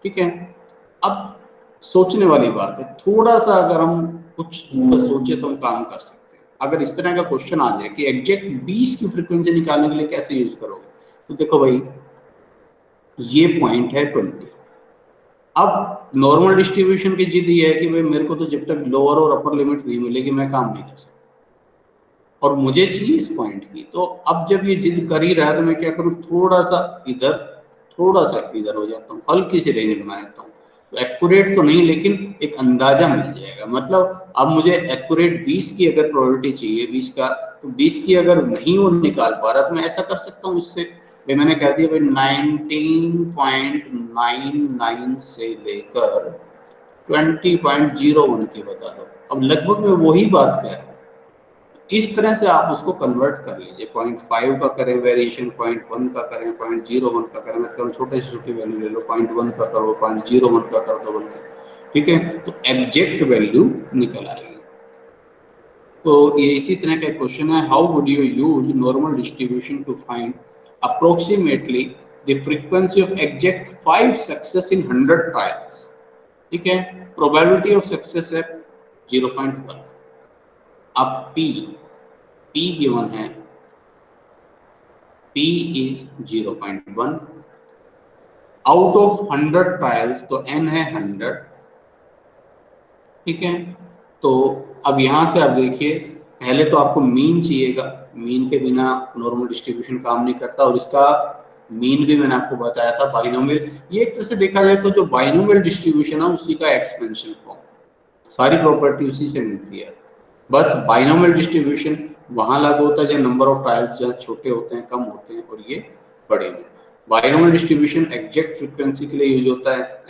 ठीक है। अब सोचने वाली बात है, थोड़ा सा अगर हम कुछ सोचे तो हम काम कर सकते हैं। अगर इस तरह का क्वेश्चन आ जाए कि एग्जैक्ट 20 की फ्रीक्वेंसी निकालने के लिए कैसे यूज करोगे, तो देखो भाई ये पॉइंट है 20। अब नॉर्मल डिस्ट्रीब्यूशन की जिद ये है कि भाई मेरे को तो जब तक लोअर और अपर लिमिट नहीं मिलेगी मैं काम नहीं कर सकता, और मुझे चाहिए इस पॉइंट की। तो अब जब ये जिद कर ही रहा है तो मैं क्या करूं, थोड़ा सा इधर हो जाता हूँ, हल्की सी रेंज बना देता हूँ। तो एक्यूरेट तो नहीं, लेकिन एक अंदाजा मिल जाएगा। मतलब अब मुझे एक्यूरेट 20 की अगर प्रोबेबिलिटी चाहिए 20 का, तो 20 की अगर नहीं वो निकाल पा रहा तो मैं ऐसा कर सकता हूँ इससे, भाई मैंने कह दिया भाई 19.99 से लेकर 20.01 की बता दो। अब लगभग में वही बात है। इस तरह से आप उसको कन्वर्ट कर लीजिए, 0.5 का करें वेरिएशन, 0.1 का करें, 0.01 का करें, मतलब छोटे से छोटी वैल्यू ले लो, 0.1 का करो, 0.01 का कर दो, ठीक है। तो एग्जैक्ट वैल्यू निकल आएगी। तो ये इसी तरह का क्वेश्चन है, how would you use normal distribution to find approximately the frequency of exact 5 success in 100 trials, ठीक है। प्रोबेबिलिटी ऑफ सक्सेस है 0.1। अब P गिवन है, P is 0.1 out of 100 trials, तो N है 100, ठीक है। तो अब यहां से आप देखिए, पहले तो आपको मीन चाहिएगा, मीन के बिना नॉर्मल डिस्ट्रीब्यूशन काम नहीं करता। और इसका मीन भी मैंने आपको बताया था बाइनोमियल। ये एक तरह से देखा जाए तो जो बाइनोमियल डिस्ट्रीब्यूशन है उसी का एक्सपेंशन फॉर्म, सारी प्रॉपर्टी उसी से मिलती है। बस बाइनोमियल डिस्ट्रीब्यूशन वहां लागू होता है जब नंबर ऑफ ट्रायल्स जहाँ छोटे होते हैं, कम होते हैं, और ये बड़े हैं। बाइनोमियल डिस्ट्रीब्यूशन एग्जैक्ट फ्रीक्वेंसी के लिए यूज होता है,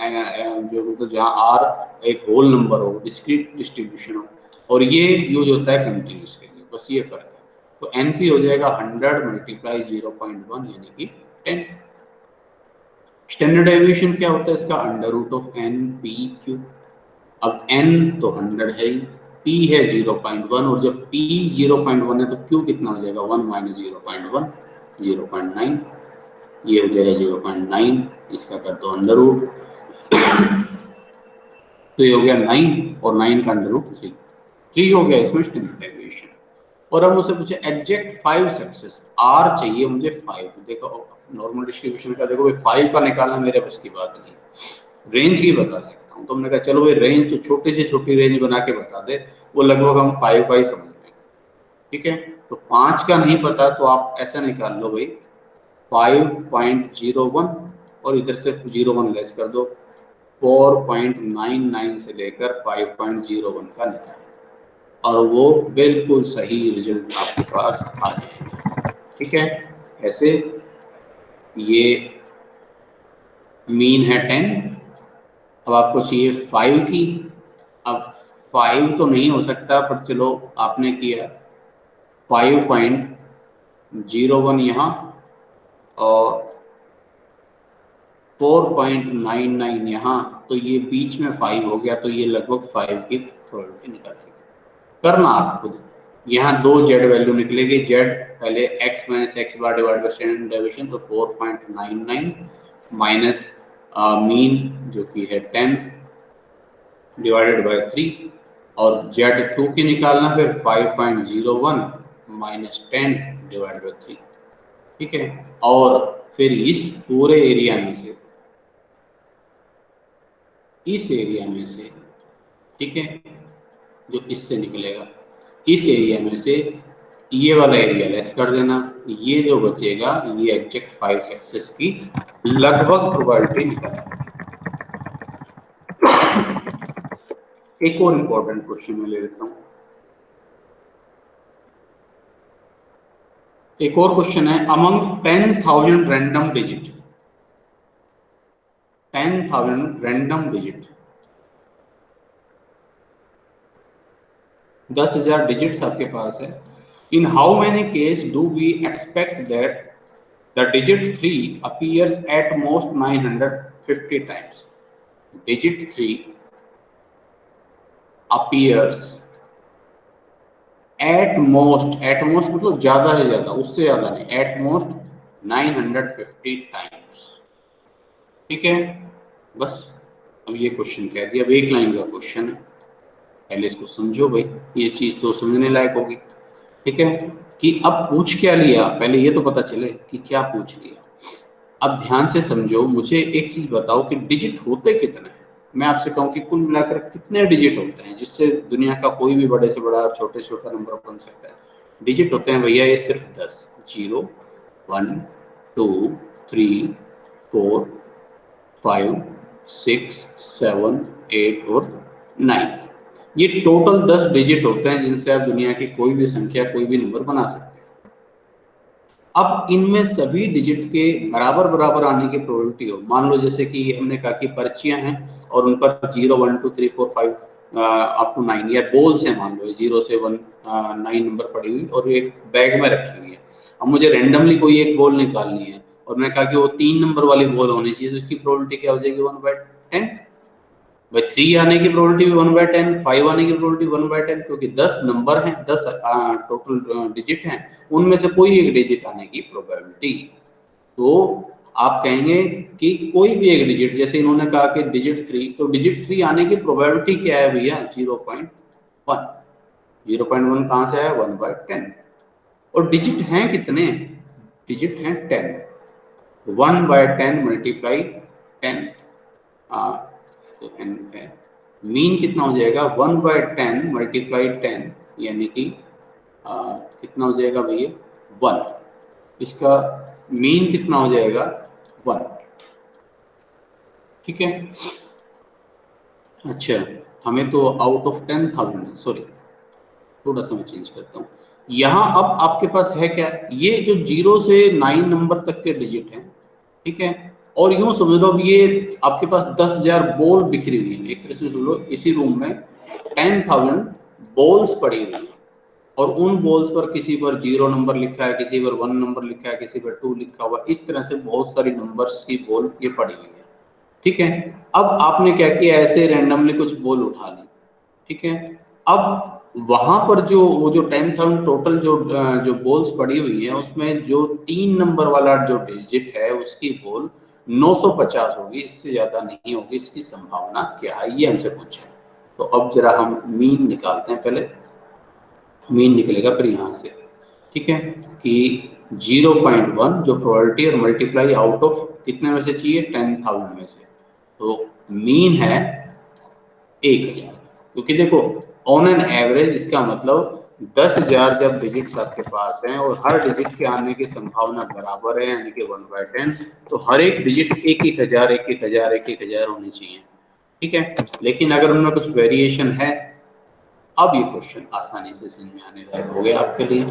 जो मतलब जहाँ आर एक होल नंबर हो, डिस्क्रीट डिस्ट्रीब्यूशन हो, और ये यूज होता है कंटिन्यूस के लिए। बस ये फर्क है। तो एनपी हो जाएगा 100 मल्टीप्लाई 0.1 यानी कि 10। स्टैंडर्ड डेविएशन क्या होता है इसका, under root of N P Q. अब n तो 100 है ही, p है 0.1, और जब p 0.1 है तो q कितना हो जाएगा, 1 माइनस 0.1, 0.9। ये हो जाएगा 0.9, इसका कर दो अंडर रूट, तो ये हो गया 9, और 9 का अंडर रूट 3 हो गया इसमें स्टैंडर्ड डेविएशन। और अब मुझसे पूछे एग्जैक्ट 5 सक्सेस, r चाहिए मुझे 5। देखो नॉर्मल डिस्ट्रीब्यूशन का देखो भाई 5 का निकालना मेरे बस की बात नहीं, रेंज ही बता सकता हूँ। तो हमने कहा चलो भाई रेंज तो छोटी से छोटी रेंज बना के बता दे, वो लगभग हम 5 का ही समझ लें, ठीक है। तो 5 का नहीं पता तो आप ऐसा निकाल लो भाई 5.01, और इधर से 0.1 लेस कर दो, 4.99 से लेकर 5.01 का निकाल, और वो बिल्कुल सही रिजल्ट आपके पास आ जाएगा, ठीक है। ऐसे ये मीन है 10, अब आपको चाहिए 5 की। अब 5 तो नहीं हो सकता, पर चलो आपने किया 5.01 यहाँ और 4.99 यहाँ, तो ये बीच में 5 हो गया, तो ये लगभग 5 की प्रोबेबिलिटी निकलेगी। करना आप खुद। यहाँ दो जेड वैल्यू निकलेगी, जेड पहले x minus X bar divide by standard deviation, तो 4.99 माइनस मीन जो कि है 10 डिवाइडेड बाय 3, और Z2 की निकालना फिर 5.01 माइनस 10 डिवाइडेड बाय 3, ठीक है। और फिर इस पूरे एरिया में से, इस एरिया में से, ठीक है, जो इससे निकलेगा, इस एरिया में से ये वाला एरिया लेस कर देना, ये जो बचेगा ये एग्जैक्ट 5 सक्सेस की लगभग प्रोबेबिलिटी निकलेगी। एक और इंपॉर्टेंट क्वेश्चन में ले लेता हूं। एक और क्वेश्चन है, among 10,000 random digit, 10,000 random digit, 10,000 digits आपके पास है। In how many case do we expect that the digit 3 appears at most 950 times? Digit 3 appears at most मतलब ज्यादा से ज्यादा, उससे ज्यादा नहीं, एट मोस्ट 950 टाइम्स, ठीक है। बस अब ये क्वेश्चन कह दिया, अब एक लाइन का क्वेश्चन है, पहले इसको समझो भाई, ये चीज तो समझने लायक होगी, ठीक है। कि अब पूछ क्या लिया, पहले ये तो पता चले कि क्या पूछ लिया। अब ध्यान से समझो, मुझे एक चीज बताओ कि डिजिट होते कितने हैं। मैं आपसे कहूं कि कुल मिलाकर कितने डिजिट होते हैं जिससे दुनिया का कोई भी बड़े से बड़ा छोटे से छोटा नंबर बन सकता है। डिजिट होते हैं भैया ये सिर्फ 10, 0, 1, 2, 3, 4, 5, 6, 7, 8 और 9। ये टोटल 10 डिजिट होते हैं जिनसे आप दुनिया की कोई भी संख्या, कोई भी नंबर बना सकते हैं। अब इनमें सभी डिजिट के बराबर बराबर आने की प्रोबेबिलिटी हो, मान लो जैसे कि हमने कहा कि पर्चियां हैं और उन पर 0, 1, 2, 3, 4, 5 अप टू 9 या बोल्स हैं, मान लो 0 से 1 9 नंबर पड़ी हुई और एक बैग में रखी हुई है। अब मुझे रेंडमली कोई एक बॉल निकालनी है और मैं कहा कि वो 3 नंबर वाली बॉल होनी चाहिए, तो उसकी प्रोबेबिलिटी क्या हो जाएगी? 1/10। भाई 3 आने की प्रोबेबिलिटी 1/10, 5 आने की प्रोबेबिलिटी 1/10, क्योंकि 10 नंबर हैं, 10 टोटल डिजिट हैं, उनमें से कोई एक डिजिट आने की प्रोबेबिलिटी। तो आप कहेंगे कि कोई भी एक डिजिट, जैसे इन्होंने कहा कि डिजिट 3, तो डिजिट 3 आने की प्रोबेबिलिटी क्या है भैया? 0.1। 0.1 कहां से आया? 1/10। और डिजिट हैं कितने? डिजिट हैं 10। 1/10 मल्टीप्लाई 10, तो n है, मीन कितना हो जाएगा? 1/10 मल्टीप्लाई 10, यानी कि कितना हो जाएगा भैया? 1। इसका मीन कितना हो जाएगा? 1, ठीक है। अच्छा, हमें तो आउट ऑफ 10,000, सॉरी थोड़ा सा मैं चेंज करता हूँ। यहाँ अब आपके पास है क्या? ये जो 0 से 9 नंबर तक के डिजिट हैं, ठीक है। और यूं समझ लो, अब ये आपके पास 10,000 बॉल बिखरी हुई है, एक तरह से लो इसी रूम में 10,000 बॉल्स पड़ी हुई है, और उन बॉल्स पर किसी पर 0 नंबर लिखा है, किसी पर 1 नंबर लिखा है, किसी पर 2 लिखा हुआ, इस तरह से बहुत सारी नंबर्स की बॉल ये पड़ी हुई है, ठीक है। अब आपने क्या किया? ऐसे रैंडमली कुछ बॉल उठा ली, ठीक है। अब वहां पर जो वो जो 10,000 टोटल जो बॉल्स पड़ी हुई है, उसमें जो 3 नंबर वाला जो डिजिट है उसकी बॉल 950 होगी, इससे ज्यादा नहीं होगी। इसकी संभावना क्या है, ये हमसे पूछे। तो अब जरा हम मीन निकालते हैं, पहले मीन निकलेगा फिर यहाँ से, ठीक है। कि 0.1 जो प्रोबेबिलिटी और मल्टीप्लाई आउट ऑफ कितने में से चाहिए? 10,000 में से, तो मीन है 1,000। क्योंकि देखो ऑन एन एवरेज, इसका मतलब 10,000 जब डिजिट्स आपके पास हैं और हर डिजिट के आने की संभावना बराबर है, यानी कि 1/10, तो हर एक डिजिट 1,000, 1,000, 1,000 होनी चाहिए, ठीक है। लेकिन अगर उनमें कुछ वेरिएशन है, अब ये क्वेश्चन आसानी से समझ में आने लायक हो गया आपके लिए।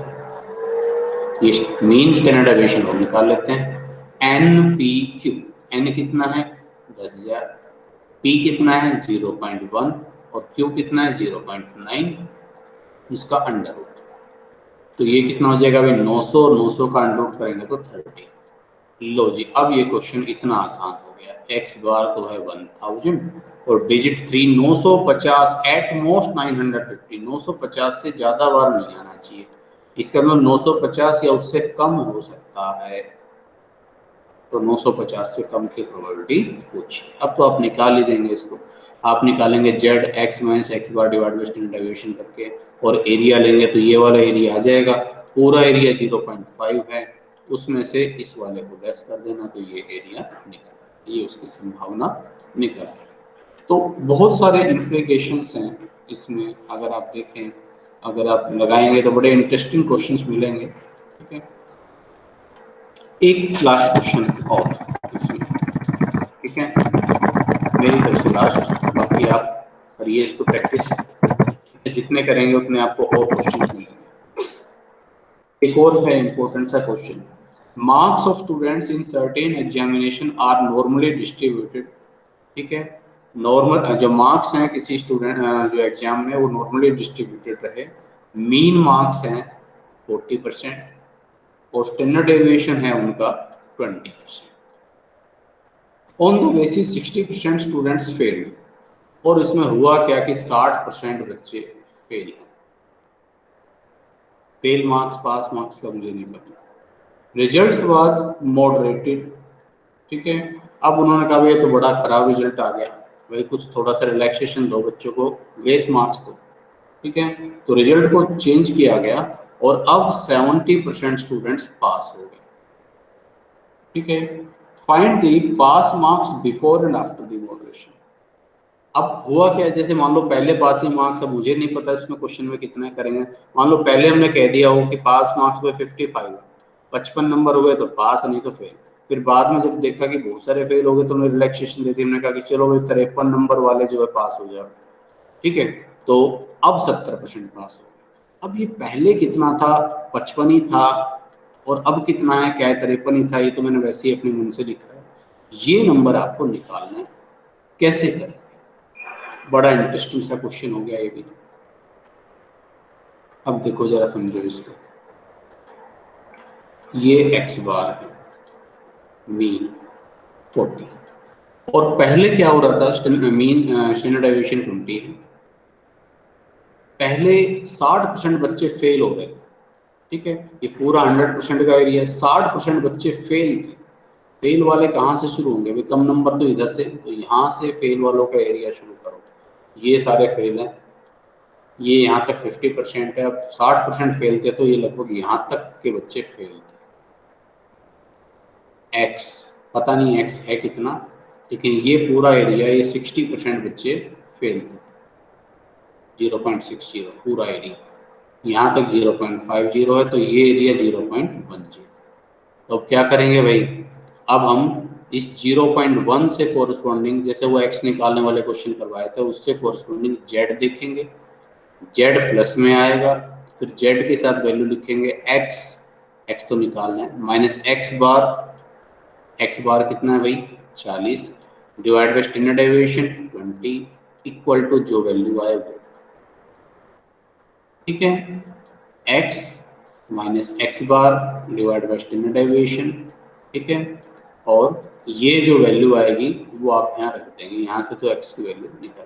ये मीन स्टैंडर्ड डेविएशन को निकाल लेते हैं। NPQ, n कितना है? 10,000, p कितना है? 0.1, और क्यू कितना है 0.9, इसका अंडर रूट। तो ये कितना हो जाएगा भाई 900, और 900 का अंडर रूट करेंगे तो 30। लो जी, अब ये क्वेश्चन इतना आसान हो गया। एक्स बार तो है 1000 और डिजिट 3 950, एट मोस्ट 950, 950 से ज्यादा बार नहीं आना चाहिए। इसका मतलब 950 या उससे कम हो सकता है, तो 950 से कम की प्रोबेबिलिटी पूछिए। अब तो आप निकाल ही देंगे इसको। आप निकालेंगे Z x minus X bar divide by standard deviation करके, और एरिया लेंगे तो ये वाला एरिया आ जाएगा। पूरा एरिया 0.5 है, उसमें से इस वाले को लेस कर देना तो ये एरिया निकल, ये उसकी संभावना निकल आएगी। तो बहुत सारे इम्प्लीकेशंस हैं इसमें, अगर आप देखें, अगर आप लगाएंगे तो बड़े इंटरेस्टिंग क्वेश्चंस मिलेंगे। ठीक है, एक लास्ट क्वेश्चन और इसमें, ठीक है, मेरी तरफ से लास्ट, बाकी आप करिए इसको प्रैक्टिस, जितने करेंगे उतने आपको और क्वेश्चन मिलेंगे। एक और है इंपॉर्टेंट सा question, marks of students in certain examination are normally distributed. ठीक है, नॉर्मल जो मार्क्स हैं किसी स्टूडेंट जो एग्जाम में, वो नॉर्मली डिस्ट्रीब्यूटेड रहे। मीन मार्क्स हैं 40% और स्टैंडर्ड डेविएशन है उनका 20%। On the basis 60% students fail, और इसमें हुआ क्या कि 60% बच्चे फेल हैं। फेल मार्क्स पास मार्क्स का मुझे नहीं पता। Results was moderated. ठीक है, अब उन्होंने कहा ये तो बड़ा खराब रिजल्ट आ गया, भाई कुछ थोड़ा सा रिलैक्सेशन दो बच्चों को, ग्रेस मार्क्स दो। ठीक है, तो रिजल्ट को चेंज किया गया और अब 70% स्टूडेंट्स पास हो गए। ठीक है, find the pass marks before and after the moderation. अब हुआ क्या, जैसे मान लो पहले पासिंग मार्क्स, अब मुझे नहीं पता इसमें क्वेश्चन में कितने करेंगे, मान लो पहले हमने कह दिया हो कि पास मार्क्स हुए 55, 55 नंबर हुए तो पास, नहीं तो फेल। फिर बाद में जब देखा कि बहुत सारे फेल हो गए तो हमने रिलैक्सेशन दे दी, हमने कहा कि चलो भाई 53 नंबर वाले जो है पास हो जाए। ठीक है, तो अब 70% पास हो गए। अब ये पहले कितना था, 55 ही था, और अब कितना है, क्या 53 ही था, ये तो मैंने वैसे ही अपने मन से लिखा है। ये नंबर आपको निकालना है, कैसे करें, बड़ा इंटरेस्टिंग सा क्वेश्चन हो गया ये भी। अब देखो जरा समझो इसको, ये एक्स बार है, मीन 40, और पहले क्या हो रहा था, मीन स्टैंडर्ड डेविएशन 20 है। पहले 60% बच्चे फेल हो गए। ठीक है, ये पूरा 100% का एरिया, 60% बच्चे फेल थे। फेल वाले कहाँ से शुरू होंगे, कम नंबर तो इधर से, तो यहाँ से फेल वालों का एरिया शुरू करो। ये सारे फेल हैं, ये यहाँ तक 50% है। अब 60% फेल थे तो ये लगभग यहाँ तक के बच्चे फेल थे। एक्स पता नहीं एक्स है कितना, लेकिन ये पूरा एरिया, ये 60% बच्चे फेल थे, 0.60 पूरा एरिया, यहाँ तक 0.50 है, तो ये एरिया 0.10। तो अब क्या करेंगे भाई, अब हम इस 0.1 से कोरस्पॉन्डिंग, जैसे वो एक्स निकालने वाले क्वेश्चन करवाए थे, उससे कोरस्पॉन्डिंग जेड देखेंगे, जेड प्लस में आएगा, फिर जेड के साथ वैल्यू लिखेंगे एक्स, एक्स तो निकालना है, माइनस एक्स बार कितना है भाई 40, divide by standard deviation 20, equal to जो वैल्यू आए वो। ठीक है, X minus X bar divide by standard deviation. ठीक है, और ये जो वैल्यू आएगी वो आप यहाँ रख देंगे, यहाँ से तो एक्स की वैल्यू निकल।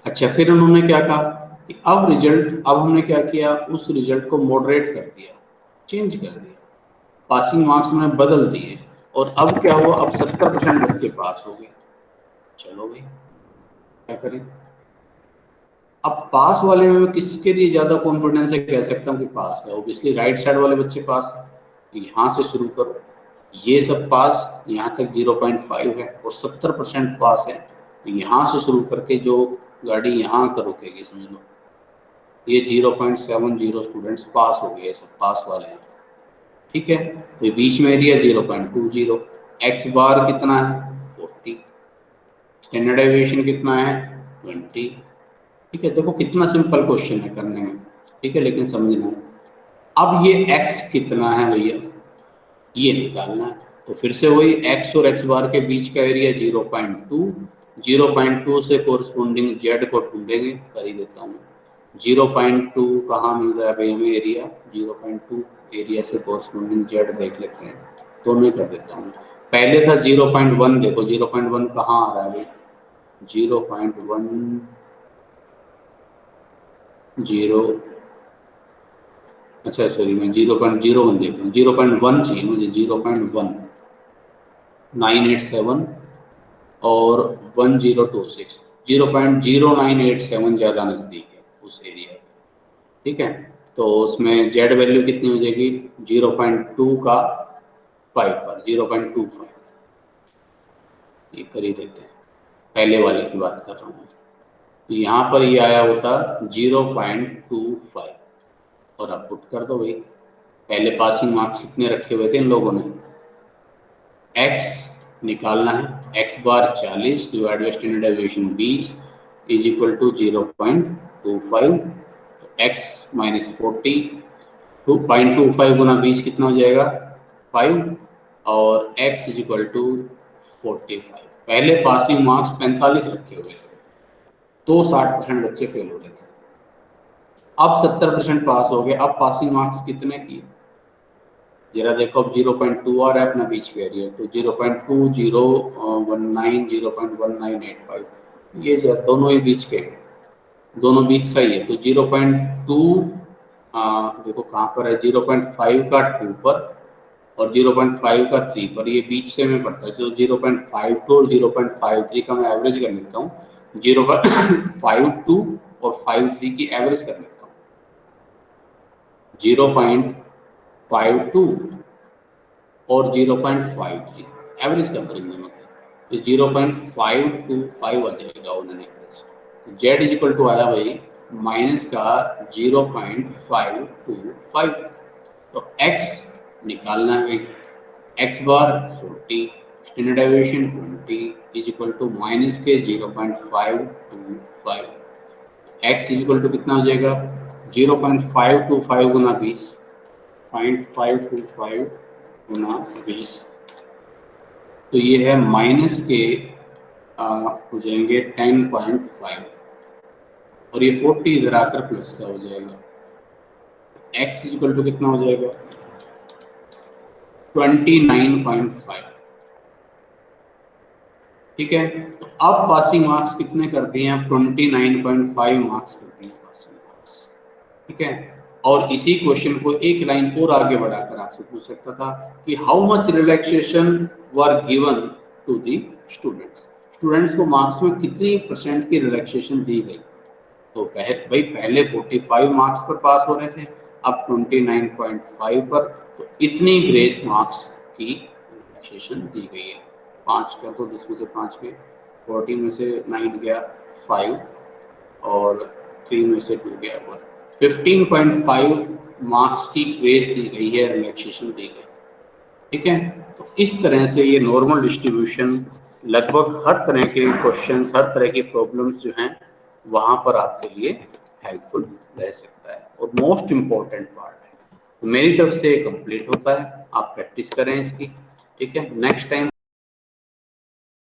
अच्छा, फिर उन्होंने क्या कहा कि अब रिजल्ट, अब हमने क्या किया, उस रिजल्ट को मॉडरेट कर दिया, चेंज कर दिया, पासिंग मार्क्स में बदल दिए, और अब क्या हुआ, अब 70% बच्चे पास हो गए। चलो भाई क्या करें, अब पास वाले में किसके लिए ज्यादा कॉन्फिडेंस है, कह सकता हूँ कि पास है, ऑब्वियसली राइट साइड वाले बच्चे पास है। तो यहाँ से शुरू करो, ये सब पास, यहाँ तक 0.5 है और 70% पास है, तो यहाँ से शुरू करके जो गाड़ी यहाँ का रुकेगी, समझ लो ये 0.70 स्टूडेंट्स पास हो गए, सब पास वाले हैं। ठीक है, तो बीच में एरिया 0.20, एक्स बार कितना है 40, स्टैंडर्ड डेविएशन कितना है 20। ठीक है, देखो कितना सिंपल क्वेश्चन है करने में। ठीक है, लेकिन समझना, अब ये x कितना है भैया, ये निकालना है। तो फिर से वही x और x बार के बीच का एरिया 0.2 0.2 से कोरस्पोंडिंग जेड को ढूंढेंगे, कर ही देता हूँ। 0.2 कहाँ मिल रहा है भाई हमें एरिया, 0.2 एरिया से कोरस्पोंडिंग जेड देख लेते हैं, तो मैं कर देता हूँ। पहले था 0.1, देखो 0.1 कहाँ आ रहा है भाई, 0.1 0, अच्छा सॉरी मैं 0.01 देख रहा हूँ, 0.1 चाहिए मुझे, 0.1 987 और 1026, 0.0987 ज़्यादा नज़दीक है उस एरिया के, ठीक है। तो उसमें जेड वैल्यू कितनी हो जाएगी, 0.2 का 5 पर 0.25, ये कर ही देते हैं, पहले वाले की बात कर रहा हूँ। तो यहाँ पर ये आया होता 0.25 और अब पुट कर दो भाई। पहले पासिंग मार्क्स कितने रखे हुए थे इन लोगों ने, x निकालना है, x bar 40 divide by standard deviation 20 is equal to 0.25, x minus 40, 2.25 गुना 20 कितना हो जाएगा 5, और x इज इक्वल टू 45। पहले पासिंग मार्क्स 45 रखे हुए थे, तो 60% बच्चे फेल हो रहे थे, अब 70% पास हो गए। अब पासिंग मार्क्स कितने किए जरा देखो, अब 0.2 आ रहा है अपना बीच के एरिया, तो 0.2019 0.1985, ये जो दोनों ही बीच के, दोनों बीच सही है। तो 0.2 देखो कहाँ पर है, 0.5 का 2 पर और 0.5 का 3 पर, ये बीच से में पड़ता है। तो 0.52 और 0.53 का मैं एवरेज कर लेता हूँ, 0.52 और 53 की एवरेज कर लेता हूँ, 0.52 और 0.53 एवरेज कर देंगे, मतलब तो 0.525 आ जाएगा उन्होंने average. Z is equal to आया भाई माइनस का 0.525, तो x निकालना है, x bar 40 standard deviation 20 is equal to minus के 0.525, x इज इक्वल टू कितना हो जाएगा 0.525 गुना 20, 0.525 गुना 20, तो ये है माइनस के हो जाएंगे 10.5, और ये 40 इधर आकर प्लस का हो जाएगा, x इज इक्वल टू कितना हो जाएगा 29.5, ठीक है। तो अब पासिंग मार्क्स कितने कर दिए हैं, 29.5 मार्क्स कर दिए पासिंग मार्क्स, ठीक है। और इसी क्वेश्चन को एक लाइन और आगे बढ़ाकर आपसे पूछ सकता था कि how much relaxation were given to the students, students को मार्क्स में कितनी % की रिलैक्सेशन दी गई। तो भाई पहले 45 मार्क्स पर पास हो रहे थे, अब 29.5 पर, तो इतनी ग्रेस मार्क्स की रिलैक्सेशन दी गई है। 5 कर दो, 10 में से 5 गए, 14 में से 9 गया 5, और 3 में से 2 गया 1, 15.5 मार्क्स की ग्रेस दी गई है, रिलैक्सेशन दी गई, ठीक है। तो इस तरह से ये नॉर्मल डिस्ट्रीब्यूशन लगभग हर तरह के क्वेश्चंस, हर तरह की प्रॉब्लम्स जो हैं वहाँ पर आपके लिए हेल्पफुल रह सकता है, और मोस्ट इम्पोर्टेंट पार्ट है। तो मेरी तरफ से कंप्लीट होता है, आप प्रैक्टिस करें इसकी, ठीक है। Next time